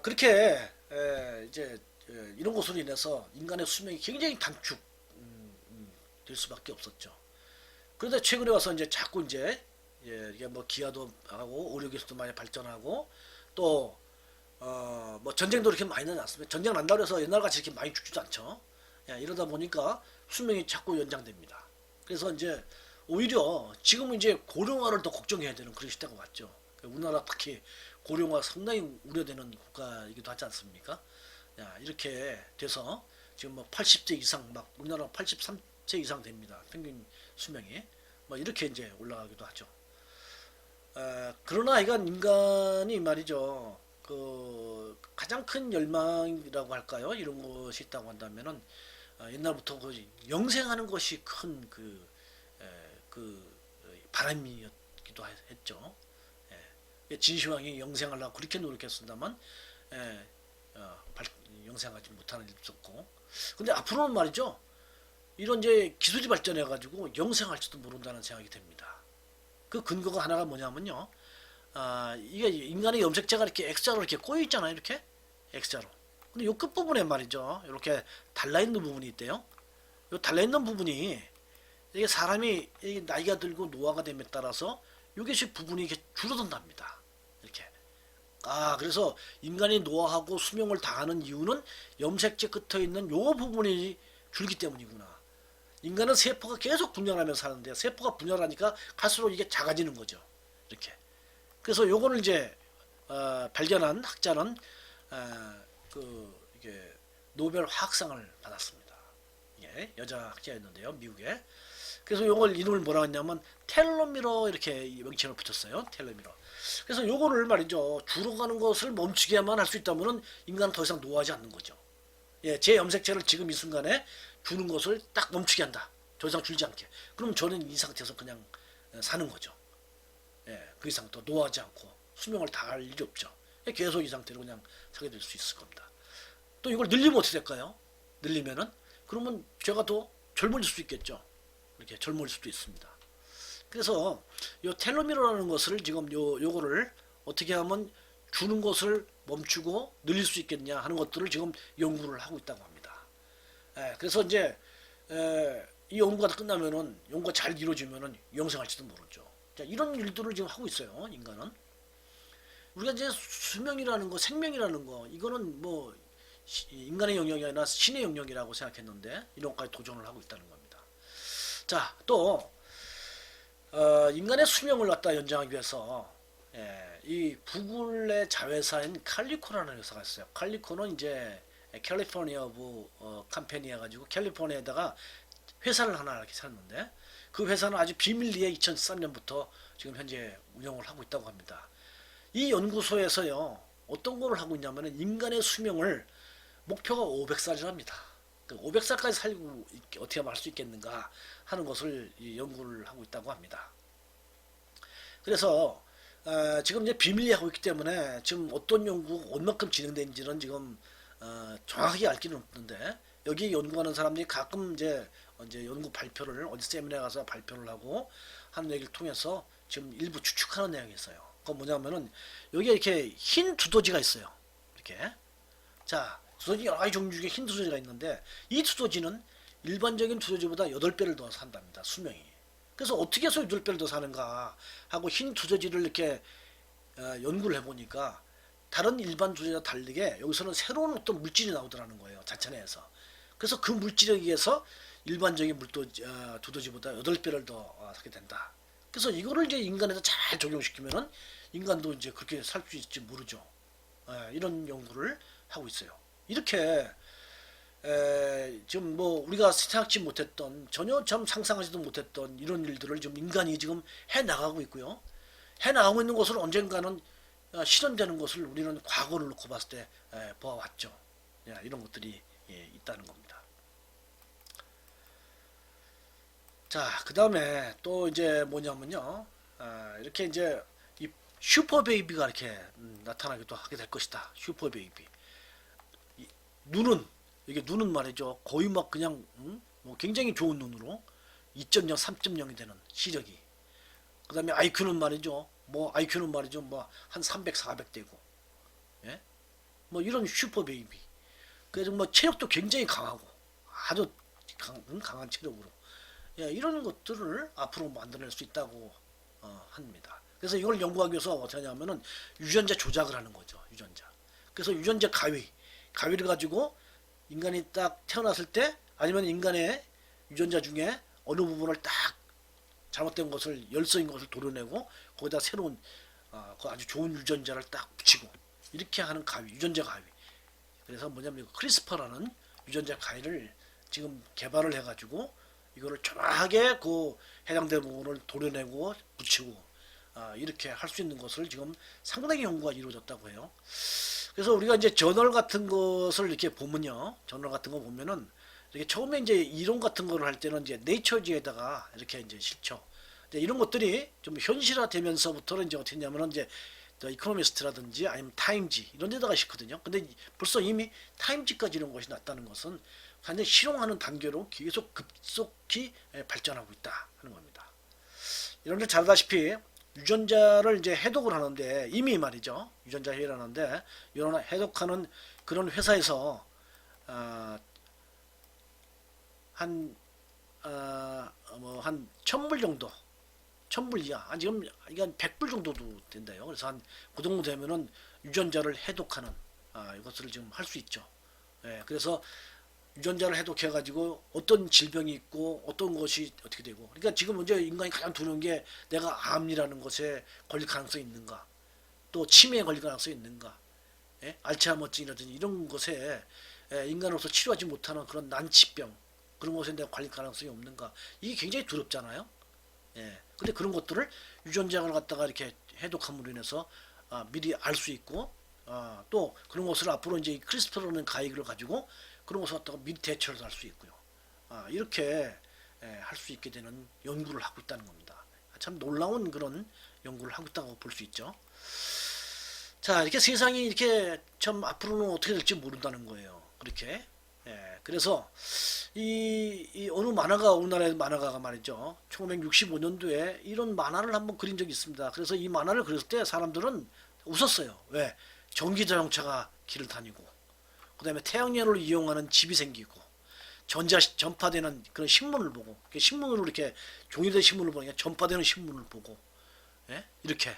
Speaker 1: 그렇게 이제 이런 것으로 인해서 인간의 수명이 굉장히 단축 될 수밖에 없었죠. 그런데 최근에 와서 이제 자꾸 이제 이게 뭐 기아도 하고 의료기술도 많이 발전하고 또 뭐 전쟁도 이렇게 많이 나지 않습니다. 전쟁 난다고 해서 옛날같이 이렇게 많이 죽지도 않죠. 이러다 보니까 수명이 자꾸 연장됩니다. 그래서 이제 오히려 지금은 이제 고령화를 더 걱정해야 되는 그런 시대가 왔죠. 우리나라 특히 고령화 상당히 우려되는 국가이기도 하지 않습니까? 이렇게 돼서 지금 뭐 80세 이상 막 우리나라 83세 이상 됩니다. 평균 수명이 뭐 이렇게 이제 올라가기도 하죠. 그러나 이건 인간이 말이죠. 가장 큰 열망이라고 할까요? 이런 것이 있다고 한다면은 옛날부터 그 영생하는 것이 큰 바람이었기도 했죠. 진시황이 영생하려고 그렇게 노력했습니다만 예, 영생하지 못하는 일도 있었고, 근데 앞으로는 말이죠, 이런 이제 기술이 발전해 가지고 영생할지도 모른다는 생각이 됩니다. 그 근거가 하나가 뭐냐면요, 이게 인간의 염색체가 이렇게 X자로 이렇게 꼬여 있잖아요, 이렇게 X자로. 근데 요 끝부분에 말이죠, 이렇게 달라있는 부분이 있대요. 요 달라있는 부분이, 이게 사람이 나이가 들고 노화가 됨에 따라서 요것이 부분이 이렇게 줄어든답니다. 이렇게. 그래서 인간이 노화하고 수명을 다하는 이유는 염색체 끝에 있는 요 부분이 줄기 때문이구나. 인간은 세포가 계속 분열하면서 사는데, 세포가 분열하니까 갈수록 이게 작아지는 거죠. 이렇게. 그래서 요거를 이제 발견한 학자는 이게 노벨 화학상을 받았습니다. 예, 여자 학자였는데요, 미국에. 그래서 요걸 이름을 뭐라고 했냐면 텔로미러, 이렇게 명칭을 붙였어요. 텔로미러. 그래서 요거를 말이죠, 줄어가는 것을 멈추게만 할 수 있다면은 인간은 더 이상 노화하지 않는 거죠. 예, 제 염색체를 지금 이 순간에 주는 것을 딱 멈추게 한다. 더 이상 줄지 않게. 그럼 저는 이 상태에서 그냥 사는 거죠. 예, 그 이상 더 노화하지 않고 수명을 다할 일이 없죠. 예, 계속 이 상태로 그냥 사게 될 수 있을 겁니다. 또 이걸 늘리면 어떻게 될까요? 늘리면은 그러면 제가 더 젊어질 수 있겠죠. 이렇게 젊어질 수도 있습니다. 그래서 요 텔로미러라는 것을 지금 요거를 어떻게 하면 주는 것을 멈추고 늘릴 수 있겠냐 하는 것들을 지금 연구를 하고 있다고 합니다. 그래서 이제 이 연구가 끝나면은, 연구가 잘 이루어지면은 영생할지도 모르죠. 자, 이런 일들을 지금 하고 있어요, 인간은. 우리가 이제 수명이라는 거, 생명이라는 거, 이거는 뭐 인간의 영역이 아니라 신의 영역이라고 생각했는데 이런 것까지 도전을 하고 있다는 겁니다. 자, 또 인간의 수명을 갖다 연장하기 위해서 이 구글의 자회사인 칼리코라는 회사가 있어요. 칼리코는 이제 캘리포니아 컴퍼니 해가지고 캘리포니아에다가 회사를 하나 이렇게 샀는데, 그 회사는 아주 비밀리에 2013년부터 지금 현재 운영을 하고 있다고 합니다. 이 연구소에서요, 어떤 거를 하고 있냐면은 인간의 수명을, 목표가 500살이랍니다. 500살까지 살고 어떻게 할 수 있겠는가 하는 것을 연구를 하고 있다고 합니다. 그래서 지금 이제 비밀리에 하고 있기 때문에 지금 어떤 연구가 얼만큼 진행되는지는 지금 정확하게 알 길은 없는데, 여기 연구하는 사람들이 가끔 이제 연구 발표를 어디 세미나에 가서 발표를 하고 하는 얘기를 통해서 지금 일부 추측하는 내용이 있어요. 그건 뭐냐면은 여기에 이렇게 흰 두더지가 있어요. 이렇게. 자, 두더지 여러 가지 종류 중에 흰 두더지가 있는데, 이 두더지는 일반적인 두더지보다 8배를 더 산답니다, 수명이. 그래서 어떻게 해서 8배를 더 사는가 하고 흰 두더지를 이렇게 연구를 해보니까, 다른 일반 두더지와 다르게 여기서는 새로운 어떤 물질이 나오더라는 거예요, 자체 내에서. 그래서 그 물질에 의해서 일반적인 두더지보다 8배를 더 사게 된다. 그래서 이거를 이제 인간에서 잘 적용시키면은 인간도 이제 그렇게 살 수 있을지 모르죠. 이런 연구를 하고 있어요. 이렇게 지금 뭐 우리가 생각지 못했던, 전혀 참 상상하지도 못했던 이런 일들을 지금 인간이 지금 해 나가고 있고요. 해 나가고 있는 것을 언젠가는 실현되는 것을 우리는 과거를 놓고 봤을 때 보아왔죠. 이런 것들이 있다는 겁니다. 자, 그 다음에 또 이제 뭐냐면요, 이렇게 이제 이 슈퍼 베이비가 이렇게 나타나기도 하게 될 것이다. 슈퍼 베이비. 눈은, 이게 눈은 말이죠, 거의 막 그냥 뭐 굉장히 좋은 눈으로 2.0, 3.0이 되는 시력이. 그 다음에 IQ는 말이죠, 뭐 한 300, 400 되고, 예? 뭐 이런 슈퍼 베이비. 그래서 뭐 체력도 굉장히 강하고, 아주 강한 체력으로. 이런 것들을 앞으로 만들어낼 수 있다고 합니다. 그래서 이걸 연구하기 위해서 어떻게 하냐면은 유전자 조작을 하는 거죠. 유전자. 그래서 유전자 가위를 가지고 인간이 딱 태어났을 때, 아니면 인간의 유전자 중에 어느 부분을 딱 잘못된 것을, 열성인 것을 도려내고 거기다 새로운 그 아주 좋은 유전자를 딱 붙이고, 이렇게 하는 유전자 가위. 그래서 뭐냐면 크리스퍼라는 유전자 가위를 지금 개발을 해가지고 이거를 정확하게 그 해당되는 부분을 도려내고 붙이고 이렇게 할 수 있는 것을 지금 상당히 연구가 이루어졌다고 해요. 그래서 우리가 이제 저널 같은 것을 이렇게 보면요, 저널 같은 거 보면은 이렇게 처음에 이제 이론 같은 거를 할 때는 이제 네이처지에다가 이렇게 이제 실죠. 이제 이런 것들이 좀 현실화되면서부터는 이제 어떻게 했냐면은 이제 더 이코노미스트라든지 아니면 타임지 이런 데다가 싣거든요. 근데 벌써 이미 타임지까지 이런 것이 났다는 것은 완전 실용하는 단계로 계속 급속히 발전하고 있다 하는 겁니다. 여러분들 잘 아다시피 유전자를 이제 해독을 하는데 이미 말이죠. 유전자 해를 하는데 이런 해독하는 그런 회사에서 한 한 1000불 정도 1000불 이하 지금 이게 한 100불 정도도 된대요. 그래서 한 그 정도 되면은 유전자를 해독하는 이것을 지금 할 수 있죠. 예, 그래서 유전자를 해독해 가지고 어떤 질병이 있고 어떤 것이 어떻게 되고 그러니까 지금 먼저 인간이 가장 두려운 게 내가 암이라는 것에 걸릴 가능성이 있는가 또 치매에 걸릴 가능성이 있는가 예? 알츠하이머증이라든지 이런 것에 인간으로서 치료하지 못하는 그런 난치병 그런 것에 내가 걸릴 가능성이 없는가 이게 굉장히 두렵잖아요. 예. 근데 그런 것들을 유전자를 갖다가 이렇게 해독함으로 인해서 미리 알 수 있고 또 그런 것을 앞으로 이제 크리스퍼라는 가이를 가지고 그런 것을 갖다가 미리 대처를 할 수 있고요. 이렇게 할 수 있게 되는 연구를 하고 있다는 겁니다. 참 놀라운 그런 연구를 하고 있다고 볼 수 있죠. 자, 이렇게 세상이 이렇게 참 앞으로는 어떻게 될지 모른다는 거예요. 그렇게. 그래서 이 어느 만화가 우리나라의 만화가가 말이죠. 1965년도에 이런 만화를 한번 그린 적이 있습니다. 그래서 이 만화를 그렸을 때 사람들은 웃었어요. 왜? 전기자동차가 길을 다니고, 그 다음에 태양열을 이용하는 집이 생기고, 전파되는 그런 신문을 보고, 신문으로 이렇게 종이된 신문을 보니까 전파되는 신문을 보고, 예? 이렇게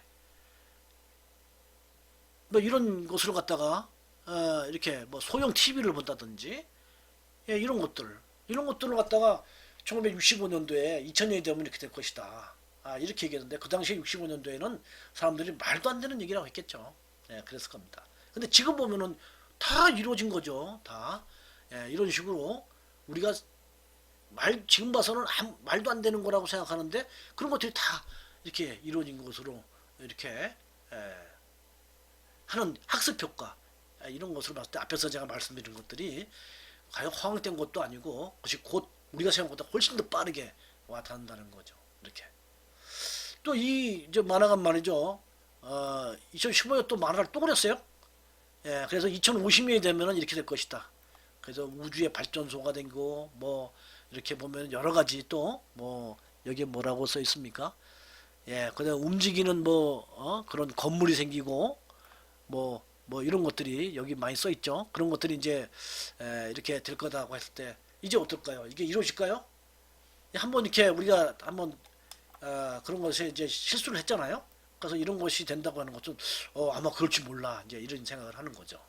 Speaker 1: 뭐 이런 것을 갖다가 이렇게 뭐 소형 TV를 본다든지 예, 이런 것들을 갖다가 1965년도에 2000년이 되면 이렇게 될 것이다. 이렇게 얘기했는데 그 당시에 65년도에는 사람들이 말도 안 되는 얘기라고 했겠죠. 예, 그랬을 겁니다. 근데 지금 보면은 다 이루어진 거죠. 다 예, 이런 식으로 우리가 지금 봐서는 말도 안 되는 거라고 생각하는데 그런 것들이 다 이렇게 이루어진 것으로 이렇게 예, 하는 학습 효과 이런 것을 봤을 때 앞에서 제가 말씀드린 것들이 과연 허황된 것도 아니고 그것이 곧 우리가 생각보다 훨씬 더 빠르게 와 닿는다는 거죠. 이렇게 또 이 만화가 말이죠. 2015년 또 만화를 또 그렸어요. 예, 그래서 2050년이 되면은 이렇게 될 것이다. 그래서 우주의 발전소가 되고 뭐 이렇게 보면 여러 가지 또 뭐 여기에 뭐라고 써 있습니까? 예, 그다음 움직이는 그런 건물이 생기고 뭐 이런 것들이 여기 많이 써 있죠. 그런 것들이 이제 이렇게 될 거다고 했을 때 이제 어떨까요? 이게 이루어질까요? 한번 이렇게 우리가 한번 그런 것에 이제 실수를 했잖아요. 그래서 이런 것이 된다고 하는 것은 아마 그럴지 몰라 이제 이런 생각을 하는 거죠.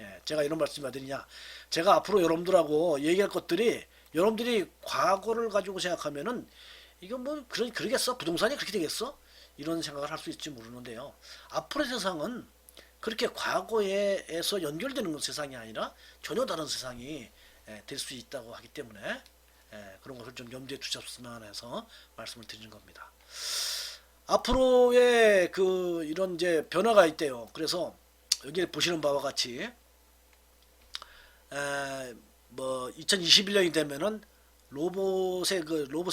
Speaker 1: 예, 제가 이런 말씀을 드리냐? 제가 앞으로 여러분들하고 얘기할 것들이 여러분들이 과거를 가지고 생각하면은 이건 뭐 그러겠어? 부동산이 그렇게 되겠어? 이런 생각을 할 수 있을지 모르는데요. 앞으로의 세상은 그렇게 과거에서 연결되는 세상이 아니라 전혀 다른 세상이 될 수 있다고 하기 때문에 그런 것을 좀 염두에 두셨으면 해서 말씀을 드리는 겁니다. 앞으로의 이런 이제 변화가 있대요. 그래서 여기 보시는 바와 같이 뭐 2021년이 되면은 로봇에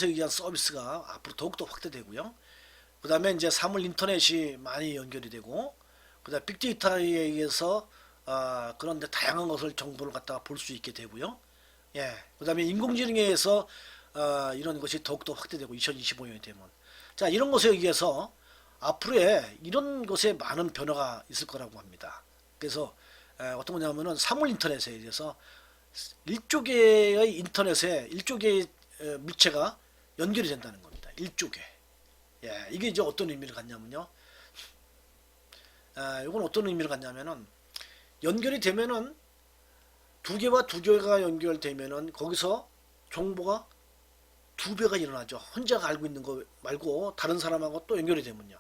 Speaker 1: 의한 서비스가 앞으로 더욱더 확대되고요. 그 다음에 이제 사물 인터넷이 많이 연결이 되고 그다음 빅데이터에 의해서 그런데 다양한 것을 정보를 갖다가 볼 수 있게 되고요. 예. 그다음에 인공지능에 의해서 이런 것이 더욱더 확대되고 2025년이 되면 자 이런 것에 의해서 앞으로의 이런 것에 많은 변화가 있을 거라고 합니다. 그래서 어떤 거냐면은 사물 인터넷에 의해서 일조개의 인터넷에 일조개의 물체가 연결이 된다는 겁니다. 일조개. 예, 이게 이제 어떤 의미를 갖냐면요. 이건 어떤 의미를 갖냐면은 연결이 되면은 두 개와 두 개가 연결되면은 거기서 정보가 두 배가 일어나죠. 혼자가 알고 있는 거 말고 다른 사람하고 또 연결이 되면요.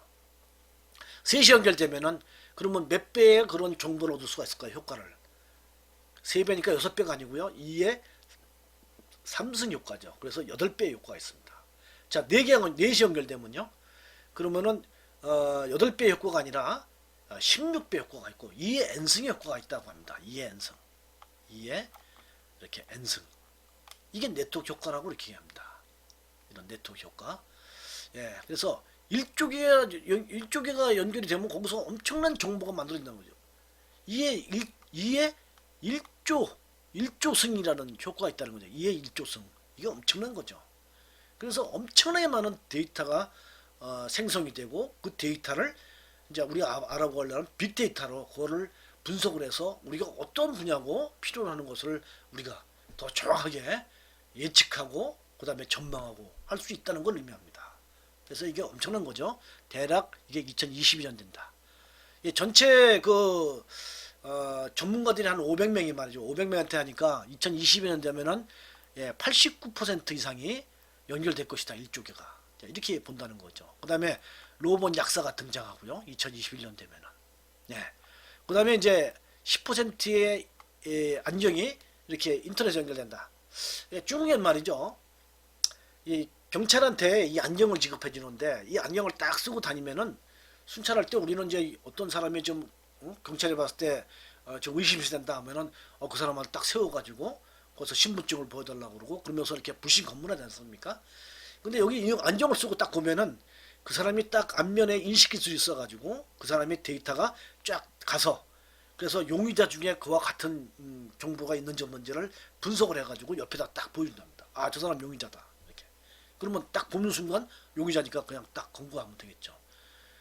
Speaker 1: 셋이 연결되면은 그러면 몇 배의 그런 정보를 얻을 수가 있을까요? 효과를. 3배니까 6배가 아니고요. 2의 3승 효과죠. 그래서 8배의 효과가 있습니다. 자, 4시 연결되면요. 그러면은 8배 효과가 아니라 16배 효과가 있고 2의 n승의 효과가 있다고 합니다. 2의 n승. 2의 이렇게 n승. 이게 네트워크 효과라고 이렇게 얘기합니다. 이런 네트워크 효과. 예, 그래서 일조개가 연결이 되면 거기서 엄청난 정보가 만들어진다는 거죠. 2의 1조승이라는 효과가 있다는 거죠. 2의 1조승. 이게 엄청난 거죠. 그래서 엄청나게 많은 데이터가 생성이 되고 그 데이터를 이제 우리가 알아보려면 빅데이터로 그거를 분석을 해서 우리가 어떤 분야고 필요로 하는 것을 우리가 더 정확하게 예측하고 그 다음에 전망하고 할 수 있다는 걸 의미합니다. 그래서 이게 엄청난 거죠. 대략 이게 2022년 된다. 전체 전문가들이 한 500명이 말이죠. 500명한테 하니까 2022년 되면은 89% 이상이 연결될 것이다. 1조개가. 이렇게 본다는 거죠. 그 다음에 로봇 약사가 등장하고요. 2021년 되면은. 그 다음에 이제 10%의 안경이 이렇게 인터넷에 연결된다. 중국엔 말이죠. 이 경찰한테 이 안경을 지급해 주는데 이 안경을 딱 쓰고 다니면은 순찰할 때 우리는 이제 어떤 사람이 좀 경찰이 봤을 때 좀 의심이 된다 하면은 그 사람을 딱 세워가지고 거기서 신분증을 보여달라고 그러고 그러면서 이렇게 불신 검문하지 않습니까? 근데 여기 이 안경을 쓰고 딱 보면은 그 사람이 딱 안면에 인식 기술이 있어가지고 그 사람의 데이터가 쫙 가서 그래서 용의자 중에 그와 같은 정보가 있는지 없는지를 분석을 해가지고 옆에다 딱 보여준답니다. 아, 저 사람 용의자다. 이렇게. 그러면 딱 보는 순간 용의자니까 그냥 딱 검거하면 되겠죠.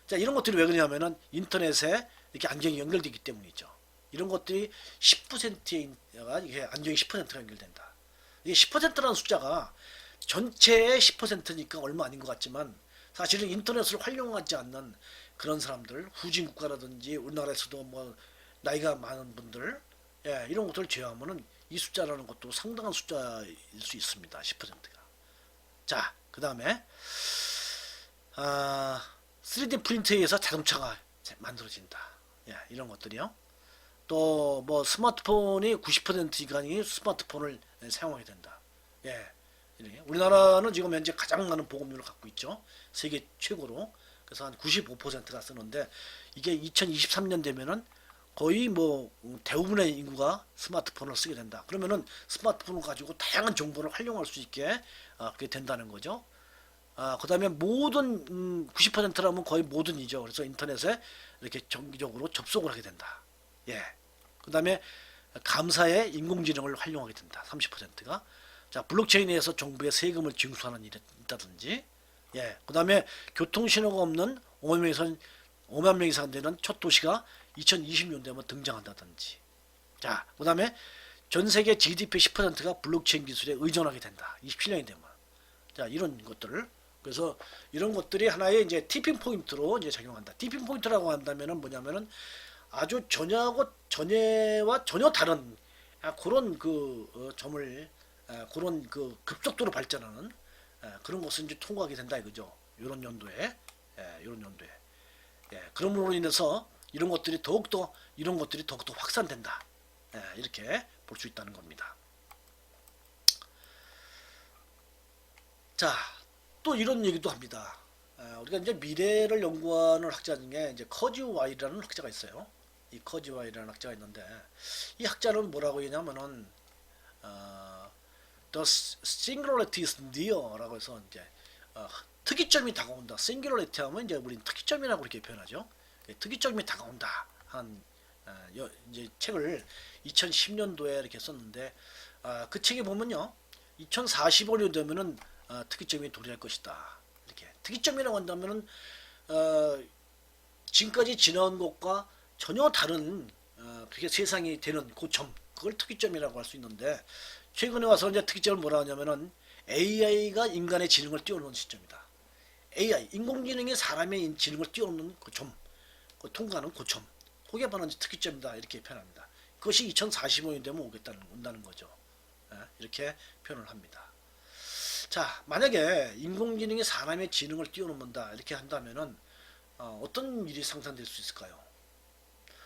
Speaker 1: 자, 이런 것들이 왜 그러냐면은 인터넷에 이렇게 안경이 연결되기 때문이죠. 이런 것들이 10%가 이게 안경이 10%가 연결된다. 이게 10%라는 숫자가 전체의 10%니까 얼마 아닌 것 같지만 사실은 인터넷을 활용하지 않는 그런 사람들, 후진 국가라든지 우리나라에서도 뭐 나이가 많은 분들, 이런 것들을 제외하면은 이 숫자라는 것도 상당한 숫자일 수 있습니다. 10%가. 자, 그 다음에 3D 프린트에 의해서 자동차가 만들어진다. 이런 것들이요. 또 뭐 스마트폰이 90% 이상이 스마트폰을 사용하게 된다. 우리나라는 지금 현재 가장 많은 보급률을 갖고 있죠. 세계 최고로. 그래서 한 95%가 쓰는데 이게 2023년 되면은 거의 뭐 대부분의 인구가 스마트폰을 쓰게 된다. 그러면은 스마트폰을 가지고 다양한 정보를 활용할 수 있게 그게 된다는 거죠. 그 다음에 모든 90%라면 거의 모든이죠. 그래서 인터넷에 이렇게 정기적으로 접속을 하게 된다. 그 다음에 감사에 인공지능을 활용하게 된다. 30%가. 자, 블록체인에서 정부의 세금을 징수하는 일이 있다든지. 그 다음에 교통신호가 없는 5만 명 이상 되는 첫 도시가 2020년 되면 등장한다든지. 자, 그 다음에 전 세계 GDP 10%가 블록체인 기술에 의존하게 된다. 27년이 되면. 자, 이런 것들을. 그래서 이런 것들이 하나의 이제 티핑 포인트로 이제 작용한다. 티핑 포인트라고 한다면은 뭐냐면은 아주 전에와 전혀 다른 그런 점을 그런 급속도로 발전하는 그런 것을 이제 통과하게 된다 이거죠. 이런 연도에, 이런 연도에. 그럼으로 인해서 이런 것들이 더욱더 확산된다. 이렇게 볼 수 있다는 겁니다. 자, 또 이런 얘기도 합니다. 우리가 이제 미래를 연구하는 학자 중에 이제 커즈와이라는 학자가 있어요. 이 커즈와이라는 학자가 있는데 이 학자는 뭐라고 했냐면은 The singularity is near라고 해서 이제 특이점이 다가온다. singularity 하면 이제 우리는 특이점이라고 이렇게 표현하죠. 특이점이 다가온다. 한 이제 책을 2010년도에 이렇게 썼는데 그 책에 보면요. 2045년 되면은 특이점이 도래할 것이다. 이렇게 특이점이라고 한다면은 지금까지 지나온 것과 전혀 다른 그게 세상이 되는 고점 그걸 특이점이라고 할 수 있는데 최근에 와서 이제 특이점을 뭐라 하냐면은 AI가 인간의 지능을 뛰어넘는 시점이다. AI 인공지능이 사람의 지능을 뛰어넘는 고점, 그 통과하는 고점, 그게 바로 특이점이다 이렇게 표현합니다. 그것이 2045년 되면 온다는 거죠. 이렇게 표현을 합니다. 자, 만약에 인공지능이 사람의 지능을 뛰어넘는다 이렇게 한다면은 어떤 일이 상상될 수 있을까요?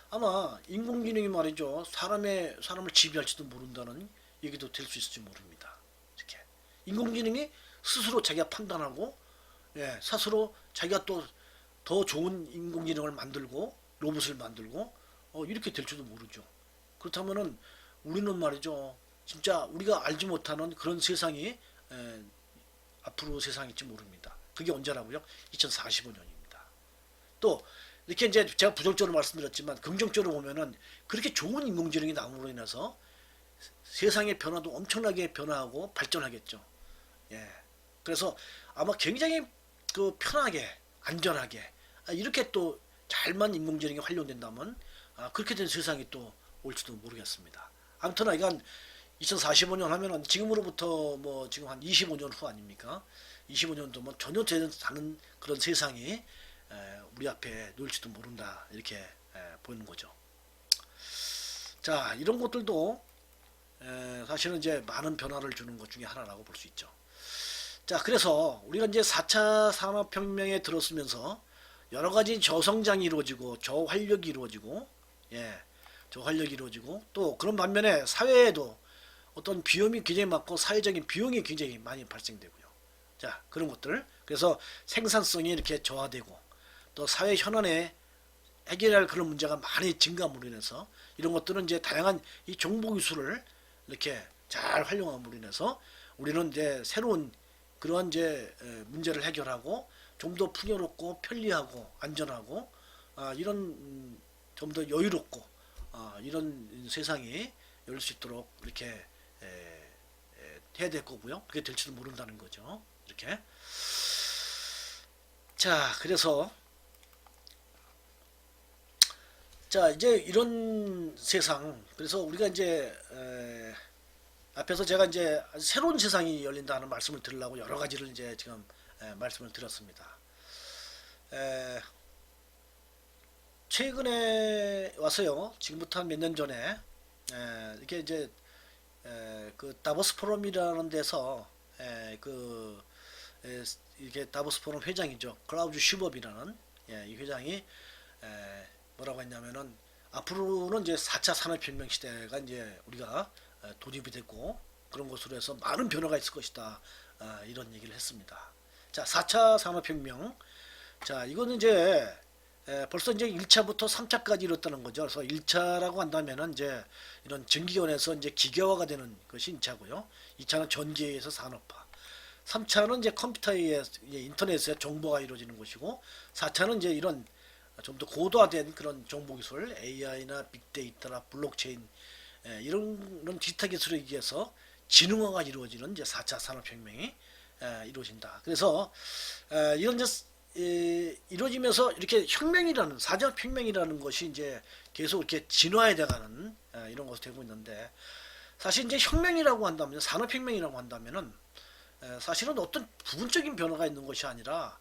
Speaker 1: 아마 인공지능이 말이죠 사람을 지배할지도 모른다는 얘기도 될 수 있을지 모릅니다. 이렇게 인공지능이 스스로 자기가 판단하고 스스로 자기가 또 더 좋은 인공지능을 만들고 로봇을 만들고 이렇게 될 줄도 모르죠. 그렇다면은 우리는 말이죠. 진짜 우리가 알지 못하는 그런 세상이 앞으로 세상일지 모릅니다. 그게 언제라고요? 2045년입니다. 또 이렇게 이제 제가 부정적으로 말씀드렸지만 긍정적으로 보면은 그렇게 좋은 인공지능이 나옴으로 인해서 세상의 변화도 엄청나게 변화하고 발전하겠죠. 예. 그래서 아마 굉장히 그 편하게 안전하게 이렇게 또 잘만 인공지능이 활용된다면 그렇게 된 세상이 또 올지도 모르겠습니다. 아무튼 이건 2045년 하면은 지금으로부터 뭐 지금 한 25년 후 아닙니까? 25년도 뭐 전혀 되는 다른 그런 세상이 우리 앞에 놓일지도 모른다 이렇게 보이는 거죠. 자, 이런 것들도 사실은 이제 많은 변화를 주는 것 중에 하나라고 볼 수 있죠. 자, 그래서 우리가 이제 4차 산업혁명에 들었으면서 여러 가지 저성장이 이루어지고 저활력이 이루어지고 예, 저활력이 이루어지고 또 그런 반면에 사회에도 어떤 비용이 굉장히 많고 사회적인 비용이 굉장히 많이 발생되고요. 자, 그런 것들. 그래서 생산성이 이렇게 저하되고 또 사회 현안에 해결할 그런 문제가 많이 증가함으로 인해서 이런 것들은 이제 다양한 이 정보 기술을 이렇게 잘 활용함으로 인해서 우리는 이제 새로운 그러한 이제 문제를 해결하고 좀 더 풍요롭고 편리하고 안전하고 이런 좀 더 여유롭고 이런 세상이 열릴 수 있도록 이렇게 해야 될 거고요. 그게 될지도 모른다는 거죠. 이렇게. 자, 그래서 자 이제 이런 세상 그래서 우리가 이제 앞에서 제가 이제 새로운 세상이 열린다는 말씀을 드리려고 여러 가지를 이제 지금 말씀을 드렸습니다. 에, 최근에 와서요. 지금부터 한 몇 년 전에 이렇게 이제 그 다보스 포럼이라는 데서 그 이게 다보스 포럼 회장이죠. 클라우즈 슈법이라는 이 회장이 뭐라고 했냐면은 앞으로는 이제 4차 산업혁명 시대가 이제 우리가 도입이 됐고 그런 것으로 해서 많은 변화가 있을 것이다. 이런 얘기를 했습니다. 자, 4차 산업혁명. 자, 이거는 이제 벌써 이제 1차부터 3차까지 이뤘다는 거죠. 그래서 1차라고 한다면은 이제 이런 전기권에서 이제 기계화가 되는 것이 1차고요. 2차는 전기에 의해서 산업화. 3차는 이제 컴퓨터에 의해 인터넷에 정보가 이루어지는 것이고 4차는 이제 이런 좀 더 고도화된 그런 정보기술, AI나 빅데이터나 블록체인 이런 디지털 기술에 의해서 지능화가 이루어지는 이제 4차 산업혁명이 이루어진다. 그래서 이런 이제 이루어지면서 이렇게 혁명이라는 4차 혁명이라는 것이 이제 계속 이렇게 진화해 돼가는 이런 것이 되고 있는데 사실 이제 혁명이라고 한다면 산업혁명이라고 한다면은 사실은 어떤 부분적인 변화가 있는 것이 아니라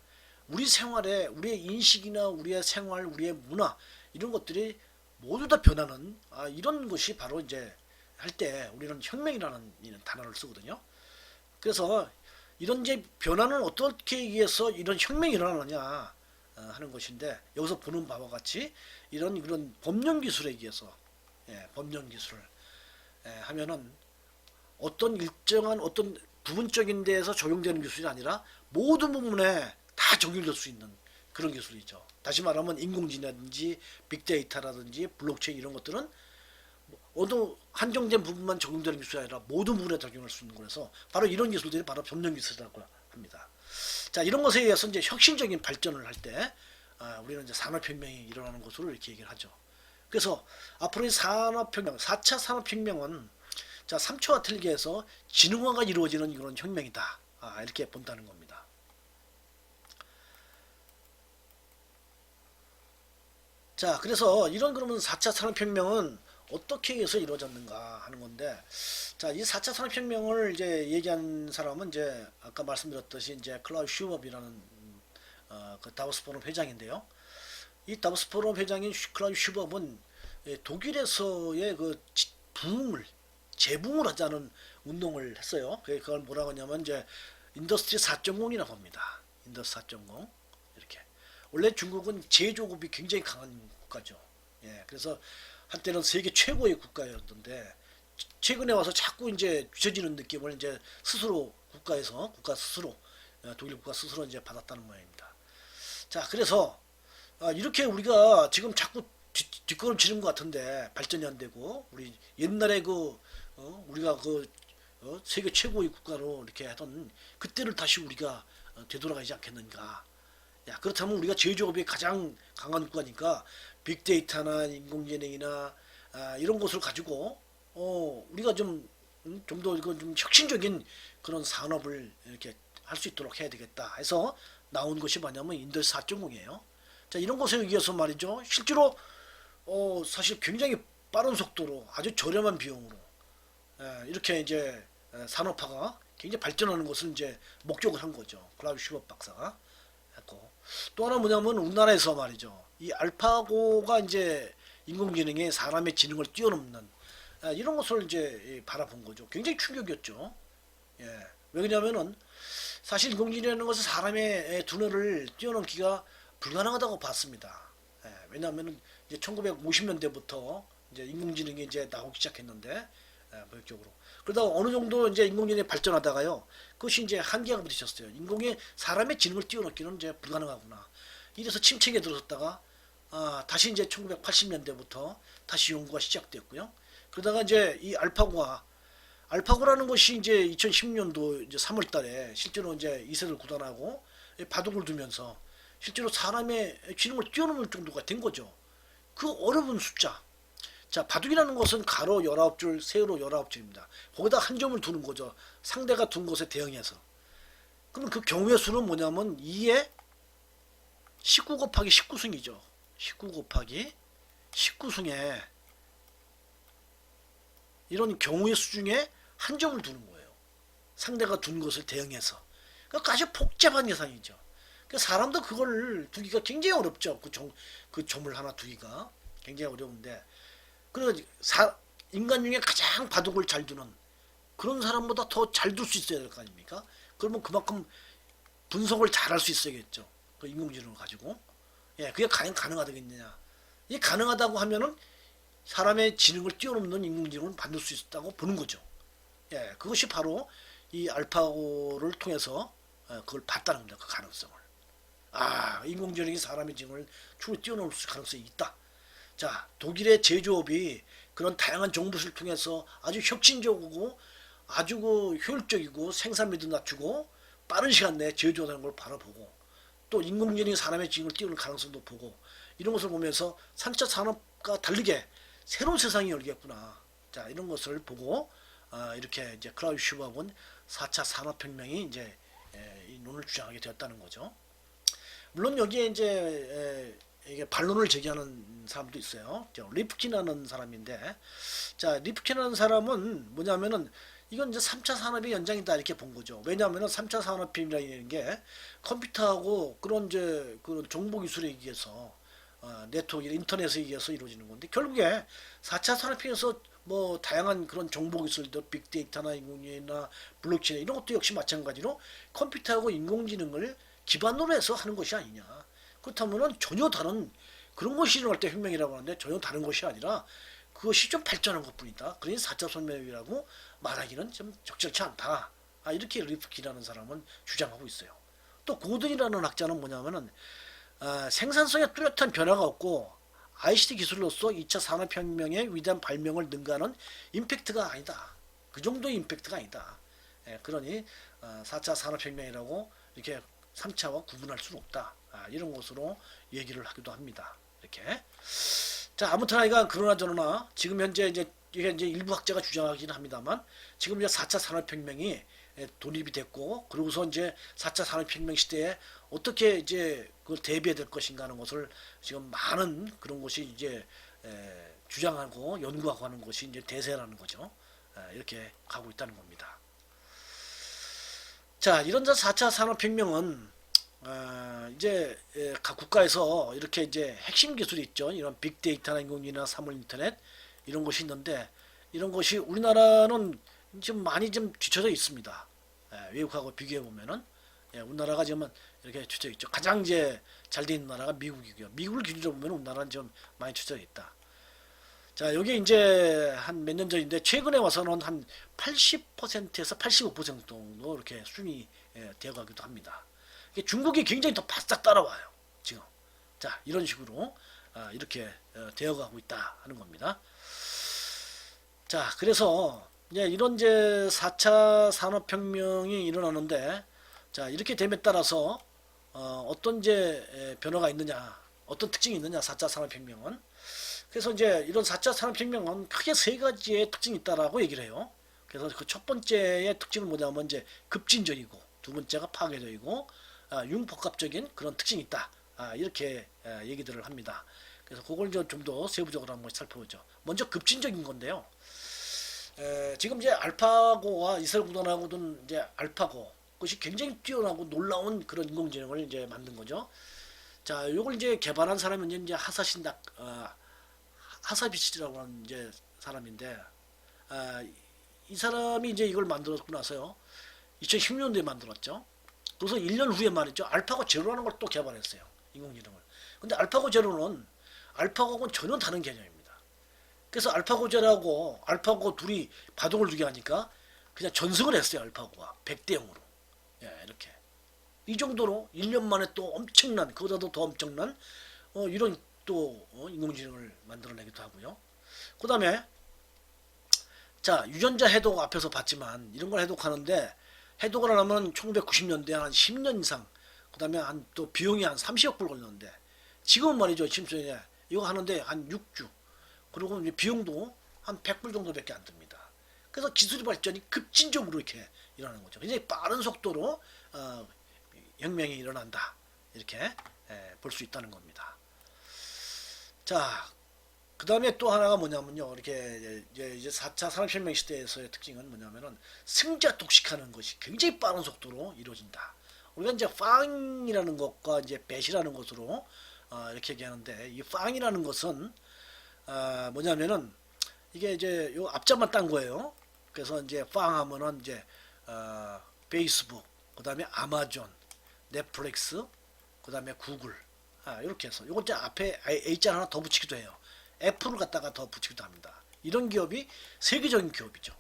Speaker 1: 우리 생활에 우리의 인식이나 우리의 생활, 우리의 문화 이런 것들이 모두 다 변하는 이런 것이 바로 이제 할 때 우리는 혁명이라는 단어를 쓰거든요. 그래서 이런 이제 변화는 어떻게 의해서 이런 혁명이 일어나느냐 하는 것인데 여기서 보는 바와 같이 이런 그런 법령 기술에 의해서 법령 기술을 하면은 어떤 일정한 어떤 부분적인 데에서 적용되는 기술이 아니라 모든 부분에 다 적용될 수 있는 그런 기술이죠. 다시 말하면 인공지능이라든지 빅데이터라든지 블록체인 이런 것들은 어느 한정된 부분만 적용되는 기술이 아니라 모든 부분에 적용할 수 있는 거라서 바로 이런 기술들이 바로 법령 기술이라고 합니다. 자, 이런 것에 의해서 이제 혁신적인 발전을 할 때 우리는 이제 산업혁명이 일어나는 것으로 이렇게 얘기를 하죠. 그래서 앞으로의 산업혁명, 4차 산업혁명은 자, 3초와 틀리게 해서 지능화가 이루어지는 그런 혁명이다. 이렇게 본다는 겁니다. 자, 그래서 이런 그러면 4차 산업혁명은 어떻게 해서 이루어졌는가 하는 건데, 자, 이 4차 산업혁명을 이제 얘기한 사람은 이제 아까 말씀드렸듯이 이제 클라우스 슈법이라는 그 다보스 포럼 회장인데요. 이 다보스 포럼 회장인 클라우스 슈법은 독일에서의 그 부흥을 재붕을 하자는 운동을 했어요. 그걸 뭐라고 하냐면 이제 인더스트리 4.0이라고 합니다. 인더스트리 4.0 이렇게. 원래 중국은 제조업이 굉장히 강한 국가죠. 예, 그래서 한때는 세계 최고의 국가였는데 최근에 와서 자꾸 이제 뒤처지는 느낌을 이제 스스로 국가 스스로 독일 국가 스스로 이제 받았다는 모양입니다. 자, 그래서 이렇게 우리가 지금 자꾸 뒷걸음치는 것 같은데 발전이 안 되고 우리 옛날에 우리가 세계 최고의 국가로 이렇게 하던 그때를 다시 우리가 되돌아가지 않겠는가. 야, 그렇다면 우리가 제조업이 가장 강한 국가니까 빅데이터나 인공지능이나 이런 것을 가지고 우리가 좀 더 이건 좀 혁신적인 그런 산업을 이렇게 할 수 있도록 해야 되겠다 해서 나온 것이 뭐냐면 인더스트리 4.0이에요. 자, 이런 것에 의해서 말이죠. 실제로 사실 굉장히 빠른 속도로 아주 저렴한 비용으로 이렇게 이제 산업화가 굉장히 발전하는 것을 이제 목적을 한 거죠. 클라우드 슈버 박사가 했고 또 하나 뭐냐면 우리나라에서 말이죠. 이 알파고가 이제 인공지능에 사람의 지능을 뛰어넘는 이런 것을 이제 바라본 거죠. 굉장히 충격이었죠. 예. 왜 그러냐면은 사실 인공지능이라는 것은 사람의 두뇌를 뛰어넘기가 불가능하다고 봤습니다. 예. 왜냐하면은 이제 1950년대부터 이제 인공지능이 이제 나오기 시작했는데 본격적으로 그러다가 어느 정도 이제 인공지능이 발전하다가요. 그것이 이제 한계가 부딪혔어요. 인공의 사람의 지능을 뛰어넘기는 이제 불가능하구나. 이래서 침체기에 들어섰다가 다시 이제 1980년대부터 다시 연구가 시작됐고요. 그러다가 이제 이 알파고라는 것이 이제 2010년도 이제 3월 달에 실제로 이제 이세를 구단하고 바둑을 두면서 실제로 사람의 지능을 뛰어넘을 정도가 된 거죠. 그 어려운 숫자. 자, 바둑이라는 것은 가로 19줄, 세로 19줄입니다. 거기다 한 점을 두는 거죠. 상대가 둔 것에 대응해서. 그럼 그 경우의 수는 뭐냐면 2에 19 곱하기 19승이죠. 19 곱하기 19승에 이런 경우의 수 중에 한 점을 두는 거예요. 상대가 둔 것을 대응해서. 그러니까 아주 복잡한 계산이죠. 그러니까 사람도 그걸 두기가 굉장히 어렵죠. 그 점을 하나 두기가 굉장히 어려운데. 그래서 인간 중에 가장 바둑을 잘 두는 그런 사람보다 더 잘 둘 수 있어야 될 거 아닙니까? 그러면 그만큼 분석을 잘 할 수 있어야겠죠. 그 인공지능을 가지고. 예, 그게 가능하다겠느냐. 이게 가능하다고 하면은 사람의 지능을 뛰어넘는 인공지능을 만들 수 있다고 보는 거죠. 예, 그것이 바로 이 알파고를 통해서 그걸 봤다는 겁니다. 그 가능성을. 인공지능이 사람의 지능을 충분히 뛰어넘을 가능성이 있다. 자, 독일의 제조업이 그런 다양한 정보를 통해서 아주 혁신적이고 아주 효율적이고 생산비도 낮추고 빠른 시간 내에 제조하는 걸 바라보고 또 인공지능이 사람의 지능을 뛰어넘을 가능성도 보고 이런 것을 보면서 3차 산업과 다르게 새로운 세상이 열리겠구나. 자, 이런 것을 보고 이렇게 이제 클라우스 슈바브는 4차 산업혁명이 이제 이 논을 주장하게 되었다는 거죠. 물론 여기에 이제 이게 반론을 제기하는 사람도 있어요. 리프킨이라는 사람인데, 자, 리프킨이라는 사람은 뭐냐면은 이건 이제 3차 산업의 연장이다 이렇게 본 거죠. 왜냐하면은 3차 산업혁명이라는 게 컴퓨터하고 그런 이제 그런 정보 기술에 의해서 네트워크, 인터넷에 의해서 이루어지는 건데 결국에 4차 산업혁명에서 뭐 다양한 그런 정보 기술들, 빅데이터나 인공지능이나 블록체인 이런 것도 역시 마찬가지로 컴퓨터하고 인공지능을 기반으로 해서 하는 것이 아니냐. 그렇다면은 전혀 다른 그런 것이 일어날 때 혁명이라고 하는데 전혀 다른 것이 아니라 그것이 좀 발전한 것뿐이다. 그러니 4차 산업혁명이라고 말하기는 좀 적절치 않다. 이렇게 리프키라는 사람은 주장하고 있어요. 또 고든이라는 학자는 뭐냐면은 생산성에 뚜렷한 변화가 없고 ICT 기술로서 2차 산업혁명의 위대한 발명을 능가하는 임팩트가 아니다. 그 정도의 임팩트가 아니다. 그러니 4차 산업혁명이라고 이렇게 3차와 구분할 수는 없다. 이런 것으로 얘기를 하기도 합니다. 이렇게. 자, 아무튼 이가 그러나 저러나 지금 현재 이제 이게 이제 일부 학자가 주장하기는 합니다만 지금 이제 4차 산업혁명이 독립이 됐고 그러고서 이제 4차 산업혁명 시대에 어떻게 이제 그걸 대비해야 될 것인가 하는 것을 지금 많은 그런 것이 이제 주장하고 연구하고 하는 것이 이제 대세라는 거죠. 이렇게 가고 있다는 겁니다. 자, 이런 4차 산업혁명은 이제 각 국가에서 이렇게 이제 핵심 기술이 있죠. 이런 빅데이터나 인공지능이나 사물 인터넷 이런 것이 있는데 이런 것이 우리나라는 좀 많이 좀 뒤쳐져 있습니다. 외국하고 비교해 보면은 우리나라가 지금 이렇게 뒤쳐져 있죠. 가장 이제 잘 돼 있는 나라가 미국이고요. 미국을 기준으로 보면 우리나라는 좀 많이 뒤쳐져 있다. 자, 여기 이제 한 몇 년 전인데 최근에 와서는 한 80%에서 85% 정도 이렇게 수준이 되어가기도 합니다. 중국이 굉장히 더 바싹 따라와요. 지금 자, 이런 식으로 이렇게 되어가고 있다 하는 겁니다. 자, 그래서 이제 이런 이제 4차 산업혁명이 일어나는데, 자, 이렇게 됨에 따라서 어떤 이제 변화가 있느냐, 어떤 특징이 있느냐, 4차 산업혁명은. 그래서 이제 이런 4차 산업혁명은 크게 세 가지의 특징이 있다라고 얘기를 해요. 그래서 그 첫 번째의 특징은 뭐냐면 이제 급진적이고, 두 번째가 파괴적이고, 융복합적인 그런 특징이 있다. 이렇게 얘기들을 합니다. 그래서 그걸 좀 더 세부적으로 한번 살펴보죠. 먼저 급진적인 건데요. 지금 이제 알파고와 이슬고단하고는 이제 알파고 그것이 굉장히 뛰어나고 놀라운 그런 인공지능을 이제 만든 거죠. 자, 요걸 이제 개발한 사람은 이제 하사신다 하사비치라고 하는 이제 사람인데, 이 사람이 이제 이걸 만들었고 나서요. 2010년도에 만들었죠. 그래서 1년 후에 말이죠. 알파고 제로라는 걸 또 개발했어요. 인공지능을. 근데 알파고 제로는 알파고하고는 전혀 다른 개념입니다. 그래서 알파고 제로하고 알파고 둘이 바둑을 두게 하니까 그냥 전승을 했어요. 알파고가 100대 0으로. 예, 이렇게. 이 정도로 1년 만에 또 엄청난, 그보다도 더 엄청난 이런 또 인공지능을 만들어내기도 하고요. 그 다음에 자, 유전자 해독 앞에서 봤지만 이런 걸 해독하는데, 해독을 하려면 1990년대 한 10년 이상, 그 다음에 한 또 비용이 한 30억 불 걸렸는데, 지금은 말이죠. 심슨에 이거 하는데 한 6주, 그리고 이제 비용도 한 100불 정도밖에 안 듭니다. 그래서 기술의 발전이 급진적으로 이렇게 일어나는 거죠. 굉장히 빠른 속도로 혁명이 일어난다. 이렇게 볼 수 있다는 겁니다. 자, 그 다음에 또 하나가 뭐냐면요. 이렇게 이제 4차 산업혁명 시대에서의 특징은 뭐냐면은 승자 독식하는 것이 굉장히 빠른 속도로 이루어진다. 우리가 이제 빵이라는 것과 이제 배시라는 것으로 이렇게 얘기하는데, 이 빵이라는 것은 뭐냐면은 이게 이제 요 앞자만 딴 거예요. 그래서 이제 빵 하면은 이제 페이스북, 그 다음에 아마존, 넷플릭스, 그 다음에 구글, 이렇게 해서 요거 이제 앞에 A자 하나 더 붙이기도 해요. 애플을 갖다가 더 붙이기도 합니다. 이런 기업이 세계적인 기업이죠.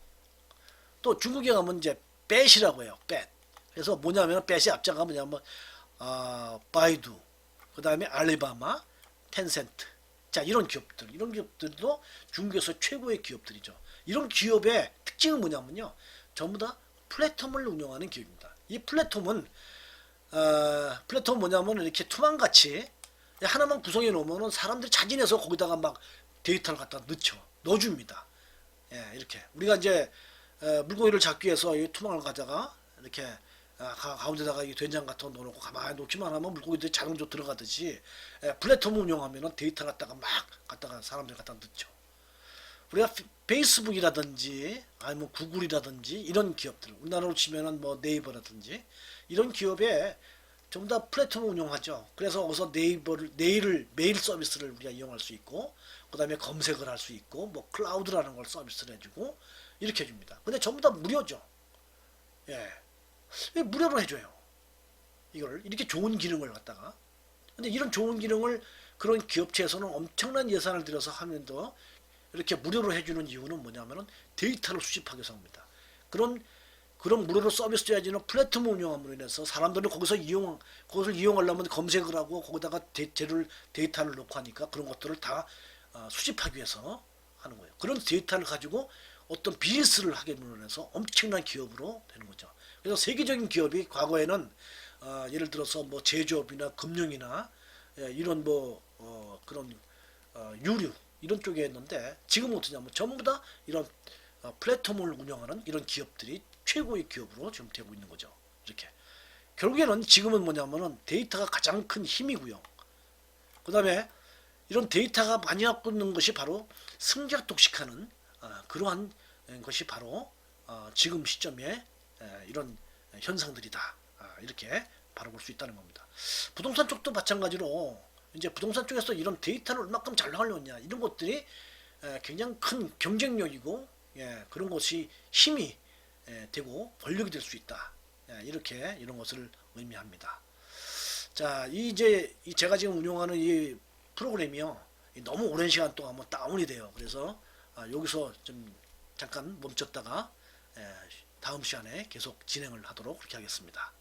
Speaker 1: 또 중국에 가면 이제 뱃이라고 해요. 뱃. 그래서 뭐냐면 뱃이 앞자가 뭐냐면 바이두, 그 다음에 알리바마, 텐센트. 자, 이런 기업들도 중국에서 최고의 기업들이죠. 이런 기업의 특징은 뭐냐면요, 전부 다 플랫폼을 운영하는 기업입니다. 이 플랫폼은 뭐냐면 이렇게 투망같이 하나만 구성해 놓으면은 사람들이 자진해서 거기다가 막 데이터를 갖다 넣어줍니다. 예, 이렇게 우리가 이제 물고기를 잡기 위해서 이 투망을 가져가 이렇게 가운데다가 이 된장 같은 거 넣어놓고 가만히 놓기만 하면 물고기들이 자동적으로 들어가듯이, 플랫폼을 운영하면은 데이터 갖다가 사람들 갖다 넣죠. 우리가 페이스북이라든지 아니면 구글이라든지 이런 기업들, 우리나라로 치면은 뭐 네이버라든지 이런 기업에 전부 다 플랫폼을 운영하죠. 그래서 거기서 메일 서비스를 우리가 이용할 수 있고, 그 다음에 검색을 할 수 있고, 뭐 클라우드라는 걸 서비스를 해주고 이렇게 해줍니다. 근데 전부 다 무료죠. 예, 왜 무료로 해줘요? 이걸 이렇게 좋은 기능을 갖다가. 근데 이런 좋은 기능을 그런 기업체에서는 엄청난 예산을 들여서 하면서 이렇게 무료로 해주는 이유는 뭐냐면은 데이터를 수집하기 위해서 합니다. 그런 무료로 서비스 줘야지는 플랫폼을 운영함으로 인해서 사람들은 그것을 이용하려면 검색을 하고 거기다가 데이터를 넣고 하니까 그런 것들을 다 수집하기 위해서 하는 거예요. 그런 데이터를 가지고 어떤 비즈니스를 하게 해서 엄청난 기업으로 되는 거죠. 그래서 세계적인 기업이 과거에는 예를 들어서 뭐 제조업이나 금융이나 이런 뭐 그런 유류 이런 쪽에 있는데, 지금은 어떠냐면 전부 다 이런 플랫폼을 운영하는 이런 기업들이 최고의 기업으로 지금 되고 있는 거죠. 이렇게 결국에는 지금은 뭐냐면은 데이터가 가장 큰 힘이고요. 그 다음에 이런 데이터가 많이 갖고 있는 것이 바로 승자 독식하는 그러한 것이 바로 지금 시점에 이런 현상들이다. 이렇게 바라볼 수 있다는 겁니다. 부동산 쪽도 마찬가지로 이제 부동산 쪽에서 이런 데이터를 얼마큼 잘 나가려냐 이런 것들이 굉장히 큰 경쟁력이고, 그런 것이 힘이 되고 권력이 될 수 있다. 이렇게 이런 것을 의미합니다. 자, 이제 제가 지금 운영하는 이 프로그램이요, 너무 오랜 시간 동안 뭐 다운이 돼요. 그래서 여기서 좀 잠깐 멈췄다가 다음 시간에 계속 진행을 하도록 그렇게 하겠습니다.